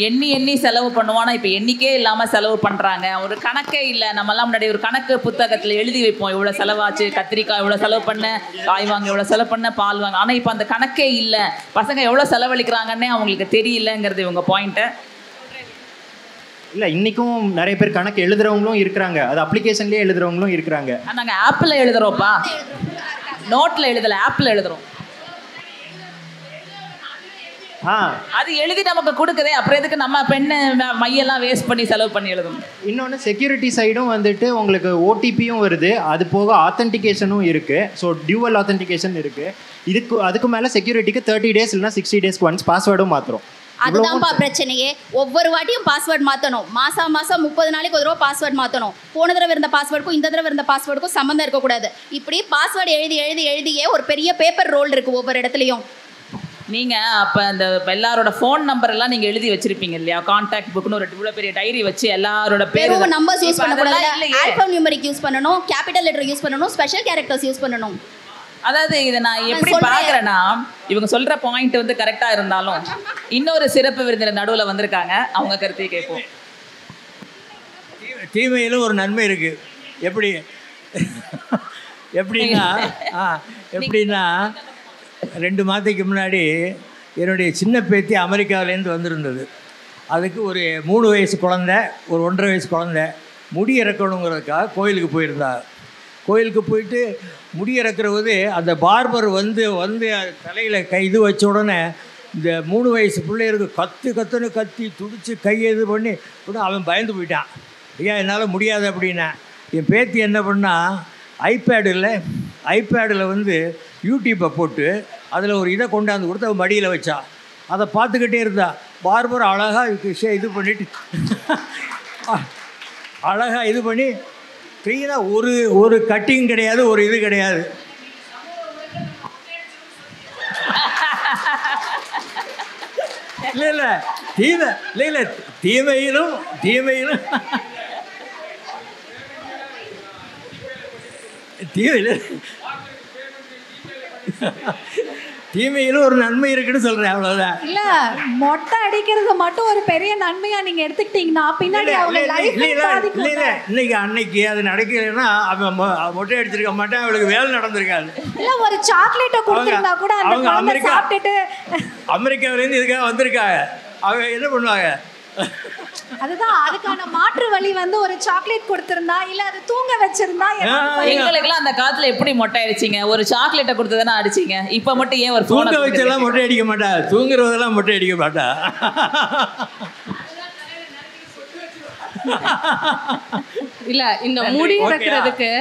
எண்ணி செலவு பண்ணுவோம். இப்போ எண்ணிக்கே இல்லாமல் செலவு பண்ணுறாங்க. ஒரு கணக்கே இல்லை. நம்மலாம் முன்னாடி ஒரு கணக்கு புத்தகத்தில் எழுதி வைப்போம், இவ்வளோ செலவாச்சு, கத்திரிக்காய் இவ்வளோ செலவு பண்ண, காய் வாங்க இவ்வளோ செலவு பண்ண, பால் வாங்க. ஆனால் இப்போ அந்த கணக்கே இல்லை. பசங்க எவ்வளோ செலவழிக்கிறாங்கன்னே அவங்களுக்கு தெரியலங்கிறது இவங்க பாயிண்ட்டு. இல்லை, இன்றைக்கும் நிறைய பேர் கணக்கு எழுதுறவங்களும் இருக்கிறாங்க, அது அப்ளிகேஷன்லேயே எழுதுறவங்களும் இருக்கிறாங்க. நாங்கள் ஆப்பில் எழுதுகிறோம்ப்பா, நோட்டில் எழுதலை, ஆப்பில் எழுதுகிறோம். அது எழுதி நமக்கு கொடுக்குதே, அப்புறம் எதுக்கு நம்ம பெண்ணு மையெல்லாம் வேஸ்ட் பண்ணி செலவு பண்ணி எழுதணும். இன்னொன்று செக்யூரிட்டி சைடும் வந்துட்டு உங்களுக்கு ஓடிபியும் வருது, அது போக ஆத்தென்டிகேஷனும் இருக்குது. ஸோ டியூவல் ஆத்தென்டிகேஷன் இருக்குது. அதுக்கு மேலே செக்யூரிட்டிக்கு 30 days இல்லைனா 60 days ஒன்ஸ் பாஸ்வேர்டும் மாற்றுறோம். அதுதான்ப்பா பிரச்சனையே. ஒவ்வொரு வாட்டியும் பாஸ்வேர்டு மாற்றணும். மாதம் 30 நாளைக்கு ஒரு தடவை பாஸ்வேர்டு மாற்றணும். போன தடவை இருந்த பாஸ்வேர்டுக்கும் இந்த தடவை இருந்த பாஸ்வேர்டுக்கும் சம்மந்தம் இருக்கக்கூடாது. இப்படி பாஸ்வேர்டு எழுதியே ஒரு பெரிய பேப்பர் ரோல் இருக்குது ஒவ்வொரு இடத்துலையும். நீங்கள் அப்போ அந்த எல்லாரோட ஃபோன் நம்பர் எல்லாம் நீங்கள் எழுதி வச்சிருப்பீங்க இல்லையா? கான்டாக்ட் புக்னு ஒரு இவ்வளோ பெரிய டைரி வச்சு எல்லாரோட பேரும் நம்பர்ஸ் யூஸ் பண்ணக்கூடாது, ஆல்ஃபா நியூமரிக் யூஸ் பண்ணணும், கேபிட்டல் லெட்டர் யூஸ் பண்ணணும், ஸ்பெஷல் கேரக்டர்ஸ் யூஸ் பண்ணணும். அதாவது இதை நான் எப்படி பார்க்குறேன்னா, இவங்க சொல்கிற பாயிண்ட் வந்து கரெக்டாக இருந்தாலும் இன்னொரு சிறப்பு விருந்தினர் நடுவில் வந்திருக்காங்க, அவங்க கருத்தையை கேட்போம். தீமையிலும் ஒரு நன்மை இருக்குது. எப்படின்னா 2 மாதத்துக்கு முன்னாடி என்னுடைய சின்ன பேத்தி அமெரிக்காவிலேருந்து வந்திருந்தது. அதுக்கு ஒரு 3 வயசு குழந்தை, ஒரு 1.5 வயசு குழந்தை முடி இறக்கணுங்கிறதுக்காக கோயிலுக்கு போயிருந்தா. கோயிலுக்கு போயிட்டு முடி இறக்குறது அந்த பார்பர் வந்து தலையில் இது வச்ச உடனே இந்த 3 வயசு பிள்ளைகளுக்கு கத்துன்னு கத்தி துடிச்சு கையை பண்ணி அவன் பயந்து போயிட்டான். ஐயா என்னால் முடியாது அப்படின்னா. என் பேத்தி என்ன பண்ணால் ஐபேடில் வந்து யூடியூப்பை போட்டு அதில் ஒரு இதை கொண்டாந்து கொடுத்து அவன் மடியில் வச்சா. அதை பார்த்துக்கிட்டே இருந்தா. பார்பர் அழகாக இது பண்ணிட்டு அழகாக இது பண்ணி க்ளீனாக ஒரு கட்டிங் கிடையாது, ஒரு இது கிடையாது. இல்லை இல்லை தீமையிலும் தீமையிலும் ஒரு நன்மை இருக்குன்னு சொல்கிறேன், அவ்வளோதான். இல்ல மொட்டை அடிக்கிறது மட்டும் ஒரு பெரிய நன்மையா நீங்க எடுத்துக்கிட்டீங்கன்னா பின்னாடி அவங்க லைஃப் அன்னைக்கு அது நடக்கலைன்னா அவன் மொட்டை அடிச்சிருக்க மாட்டேன், அவளுக்கு வேலை நடந்திருக்காது. இல்ல ஒரு சாக்லேட்டை கொடுத்திருந்தா கூட அந்த குழந்தை சாப்பிட்டுட்டு அமெரிக்காவிலேருந்து இதுக்காக வந்திருக்காங்க, அவங்க என்ன பண்ணுவாங்க? அதுதான் அதுக்கான மாற்று வழி வந்து ஒரு சாக்லேட் கொடுத்திருந்தா இல்ல அது தூங்க வச்சிருந்தா. எங்களுக்கெல்லாம் அந்த காலத்துல எப்படி மொட்டை அடிச்சிங்க? ஒரு சாக்லேட்டை கொடுத்ததானே அடிச்சிங்க. இப்ப மட்டும் ஏன் ஒரு தூங்க வச்செல்லாம் மொட்டை அடிக்க மாட்டா, தூங்குறதெல்லாம் மொட்டை அடிக்க மாட்டா. இல்லை இந்த முடி இறக்குறதுக்கு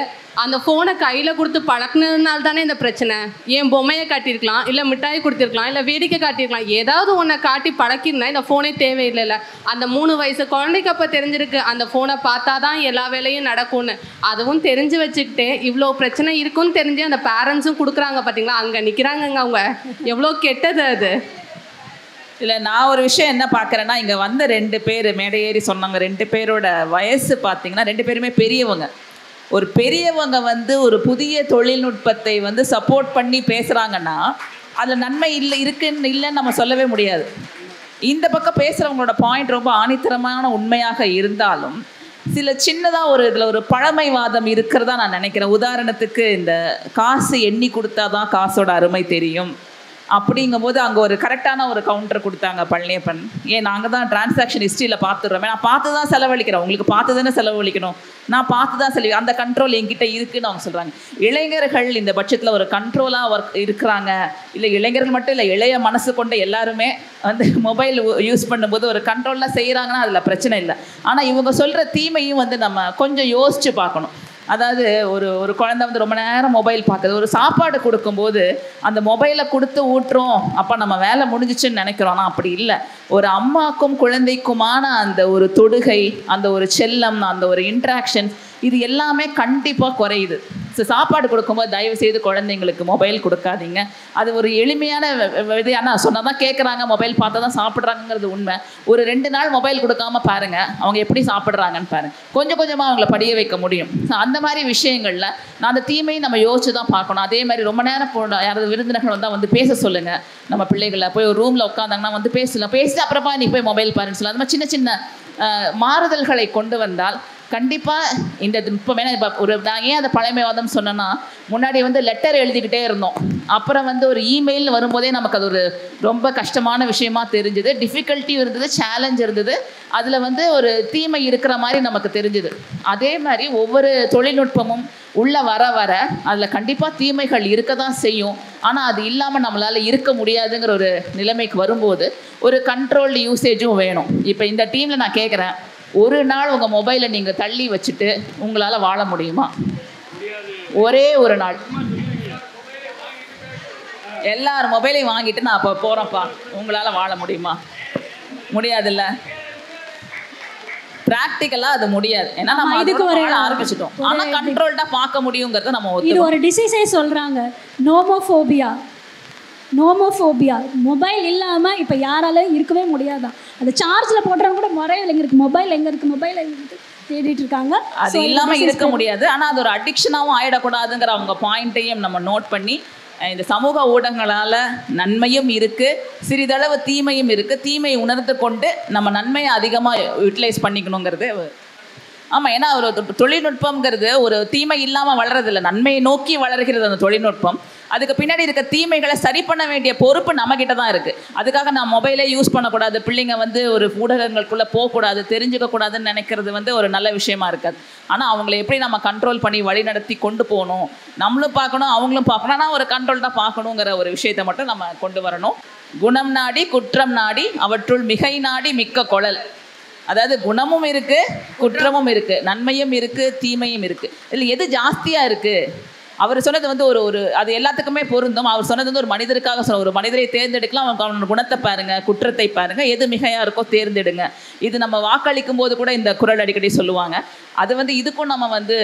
அந்த ஃபோனை கையில் கொடுத்து பழக்கினதுனால தானே இந்த பிரச்சனை. என் பொம்மையை காட்டியிருக்கலாம், இல்லை மிட்டாய் கொடுத்துருக்கலாம், இல்லை வேடிக்கை காட்டியிருக்கலாம், ஏதாவது ஒன்றை காட்டி பழக்கிருந்தா இந்த ஃபோனே தேவையில்லைல்ல. அந்த 3 வயசு குழந்தைக்கு அப்போ தெரிஞ்சிருக்கு அந்த ஃபோனை பார்த்தா தான் எல்லா வேலையும் நடக்கும்னு. அதுவும் தெரிஞ்சு வச்சுக்கிட்டு இவ்வளோ பிரச்சனை இருக்குன்னு தெரிஞ்சு அந்த பேரண்ட்ஸும் கொடுக்குறாங்க. பார்த்தீங்களா, அங்கே நிற்கிறாங்கங்க அவங்க. எவ்வளோ கெட்டது அது. இல்லை நான் ஒரு விஷயம் என்ன பார்க்குறேன்னா, இங்கே வந்த 2 பேர் மேடை ஏறி சொன்னாங்க, 2 பேரோட வயசு பார்த்தீங்கன்னா 2 பேருமே பெரியவங்க. ஒரு பெரியவங்க வந்து ஒரு புதிய தொழில்நுட்பத்தை வந்து சப்போர்ட் பண்ணி பேசுகிறாங்கன்னா அதில் நன்மை இல்லைன்னு நம்ம சொல்லவே முடியாது. இந்த பக்கம் பேசுகிறவங்களோட பாயிண்ட் ரொம்ப ஆணித்தரமான உண்மையாக இருந்தாலும் சில சின்னதாக இதில் ஒரு பழமைவாதம் இருக்கிறதா நான் நினைக்கிறேன். உதாரணத்துக்கு இந்த காசு எண்ணி கொடுத்தா தான் காசோட அருமை தெரியும் அப்படிங்கும்போது அங்கே ஒரு கரெக்டான ஒரு கவுண்டர் கொடுத்தாங்க பழனியப்பன். ஏன் நாங்கள் தான் டிரான்சாக்ஷன் ஹிஸ்ட்ரியில் பார்த்துடுறோமே, நான் பார்த்து தான் செலவழிக்கிறேன், உங்களுக்கு பார்த்து தானே செலவழிக்கணும், நான் பார்த்து தான் அந்த கண்ட்ரோல் என்கிட்ட இருக்குதுன்னு அவங்க சொல்கிறாங்க. இளைஞர்கள் இந்த பட்சத்தில் ஒரு கண்ட்ரோலாக இருக்கிறாங்க. இல்லை இளைஞர்கள் மட்டும் இல்லை, இளைய மனசு கொண்ட எல்லாருமே வந்து மொபைல் யூஸ் பண்ணும்போது ஒரு கண்ட்ரோல்லாம் செய்கிறாங்கன்னா அதில் பிரச்சனை இல்லை. ஆனால் இவங்க சொல்கிற தீமையும் வந்து நம்ம கொஞ்சம் யோசித்து பார்க்கணும். அதாவது ஒரு குழந்தை வந்து ரொம்ப நேரம் மொபைல் பார்க்குது, ஒரு சாப்பாடு கொடுக்கும்போது அந்த மொபைலை கொடுத்து ஊட்டுறோம், அப்போ நம்ம வேலை முடிஞ்சிச்சுன்னு நினைக்கிறோம். ஆனால் அப்படி இல்லை. ஒரு அம்மாக்கும் குழந்தைக்குமான அந்த ஒரு தொடுகை, அந்த ஒரு செல்லம், அந்த ஒரு இன்ட்ராக்ஷன், இது எல்லாமே கண்டிப்பாக குறையுது. ஸோ சாப்பாடு கொடுக்கும்போது தயவுசெய்து குழந்தைங்களுக்கு மொபைல் கொடுக்காதீங்க. அது ஒரு எளிமையான இது. ஆனால் சொன்னால் தான் கேட்குறாங்க, மொபைல் பார்த்தா தான் சாப்பிட்றாங்கிறது உண்மை. ஒரு 2 நாள் மொபைல் கொடுக்காமல் பாருங்கள், அவங்க எப்படி சாப்பிட்றாங்கன்னு பாருங்கள். கொஞ்சம் கொஞ்சமாக அவங்கள படிய வைக்க முடியும். ஸோ அந்த மாதிரி விஷயங்களில் நான் அந்த தீமையை நம்ம யோசிச்சு தான் பார்க்கணும். அதே மாதிரி ரொம்ப நேரம் யாராவது விருந்தினர்கள் வந்தால் வந்து பேச சொல்லுங்கள். நம்ம பிள்ளைகளை போய் ஒரு ரூமில் உட்காந்தாங்கன்னா வந்து பேசலாம், பேசிட்டு அப்புறமா நீ போய் மொபைல் பாருன்னு சொல்லலாம். அந்த மாதிரி சின்ன சின்ன மாறுதல்களை கொண்டு வந்தால் கண்டிப்பாக இந்த இப்போ வேணா இப்போ நான் ஏன் அந்த பழமைவாதம் சொன்னேன்னா, முன்னாடி வந்து லெட்டர் எழுதிக்கிட்டே இருந்தோம், அப்புறம் வந்து ஒரு இமெயில் வரும்போதே நமக்கு அது ஒரு ரொம்ப கஷ்டமான விஷயமா தெரிஞ்சுது. டிஃபிகல்ட்டியும் இருந்தது, சேலஞ்ச் இருந்தது, அதில் வந்து ஒரு தீமை இருக்கிற மாதிரி நமக்கு தெரிஞ்சுது. அதே மாதிரி ஒவ்வொரு தொழில்நுட்பமும் உள்ளே வர வர அதில் கண்டிப்பாக தீமைகள் இருக்க தான் செய்யும். ஆனால் அது இல்லாமல் நம்மளால் இருக்க முடியாதுங்கிற ஒரு நிலைமைக்கு வரும்போது ஒரு கண்ட்ரோல்டு யூசேஜும் வேணும். இப்போ இந்த டீமில் நான் கேட்குறேன், ஒரு நாள் உங்கள் மொபைலை நீங்கள் தள்ளி வச்சுட்டு உங்களால் வாழ முடியுமா? ஒரே ஒரு நாள் எல்லார் மொபைலையும் வாங்கிட்டு நான் அப்போ போகிறேன்ப்பா, உங்களால் வாழ முடியுமா? முடியாதுல்ல. ப்ராக்டிக்கலாக அது முடியாது. ஏன்னா நம்ம இதுக்கு வாழ ஆரம்பிச்சிட்டோம். ஆனால் கண்ட்ரோல்டாக பார்க்க முடியுங்கிறத நம்ம இது ஒரு டிசீஸே சொல்கிறாங்க, நோமோஃபோபியா. மொபைல் இல்லாமல் இப்போ யாராலையும் இருக்கவே முடியாதான். அது சார்ஜில் போடுறவங்க கூட முறையில் எங்கே இருக்குது மொபைல், எங்கே இருக்குது மொபைல், எங்கே இருக்குது தேடிட்டு இருக்காங்க. அது இல்லாமல் இருக்க முடியாது. ஆனால் அது ஒரு அடிக்ஷனாகவும் ஆகிடக்கூடாதுங்கிற அவங்க பாயிண்ட்டையும் நம்ம நோட் பண்ணி, இந்த சமூக ஊடகங்களால் நன்மையும் இருக்குது, சிறிதளவு தீமையும் இருக்குது. தீமையை உணர்ந்து கொண்டு நம்ம நன்மையை அதிகமாக யூட்டிலைஸ் பண்ணிக்கணுங்கிறது. ஆமாம், ஏன்னா ஒரு தொழில்நுட்பங்கிறது ஒரு தீமை இல்லாமல் வளர்றதில்லை, நன்மையை நோக்கி வளர்கிறது அந்த தொழில்நுட்பம். அதுக்கு பின்னாடி இருக்க தீமைகளை சரி பண்ண வேண்டிய பொறுப்பு நம்மக்கிட்ட தான் இருக்குது. அதுக்காக நான் மொபைலே யூஸ் பண்ணக்கூடாது, பிள்ளைங்க வந்து ஒரு ஊடகங்களுக்குள்ளே போகக்கூடாது, தெரிஞ்சுக்கக்கூடாதுன்னு நினைக்கிறது வந்து ஒரு நல்ல விஷயமா இருக்காது. ஆனால் அவங்கள எப்படி நம்ம கண்ட்ரோல் பண்ணி வழி நடத்தி கொண்டு போகணும், நம்மளும் பார்க்கணும் அவங்களும் பார்க்கணும், ஆனால் ஒரு கண்ட்ரோல்டாக பார்க்கணுங்கிற ஒரு விஷயத்தை மட்டும் நம்ம கொண்டு வரணும். குணம் நாடி குற்றம் நாடி அவற்றுள் மிகை நாடி மிக்க கொளல். அதாவது குணமும் இருக்குது, குற்றமும் இருக்குது, நன்மையும் இருக்குது, தீமையும் இருக்குது. இதில் எது ஜாஸ்தியாக இருக்குது? அவர் சொன்னது வந்து ஒரு அது எல்லாத்துக்குமே பொருந்தும். அவர் சொன்னது வந்து ஒரு மனிதருக்காக சொன்ன, ஒரு மனிதரை தேர்ந்தெடுக்கலாம், அவனோட குணத்தை பாருங்கள், குற்றத்தை பாருங்கள், எது மிகையாக இருக்கோ தேர்ந்தெடுங்க. இது நம்ம வாக்களிக்கும் போது கூட இந்த குறள் அடிக்கடி சொல்லுவாங்க. அது வந்து இதுக்கும் நம்ம வந்து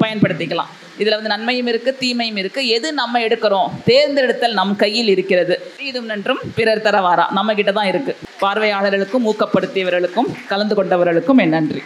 பயன்படுத்திக்கலாம். இதில் வந்து நன்மையும் இருக்குது, தீமையும் இருக்குது. எது நம்ம எடுக்கிறோம், தேர்ந்தெடுத்தல் நம் கையில் இருக்கிறது. இதுவும் நன்றும் பிறர் தர வாரா, நம்மக்கிட்ட தான் இருக்குது. பார்வையாளர்களுக்கும் ஊக்கப்படுத்தியவர்களுக்கும் கலந்து கொண்டவர்களுக்கும் என் நன்றி.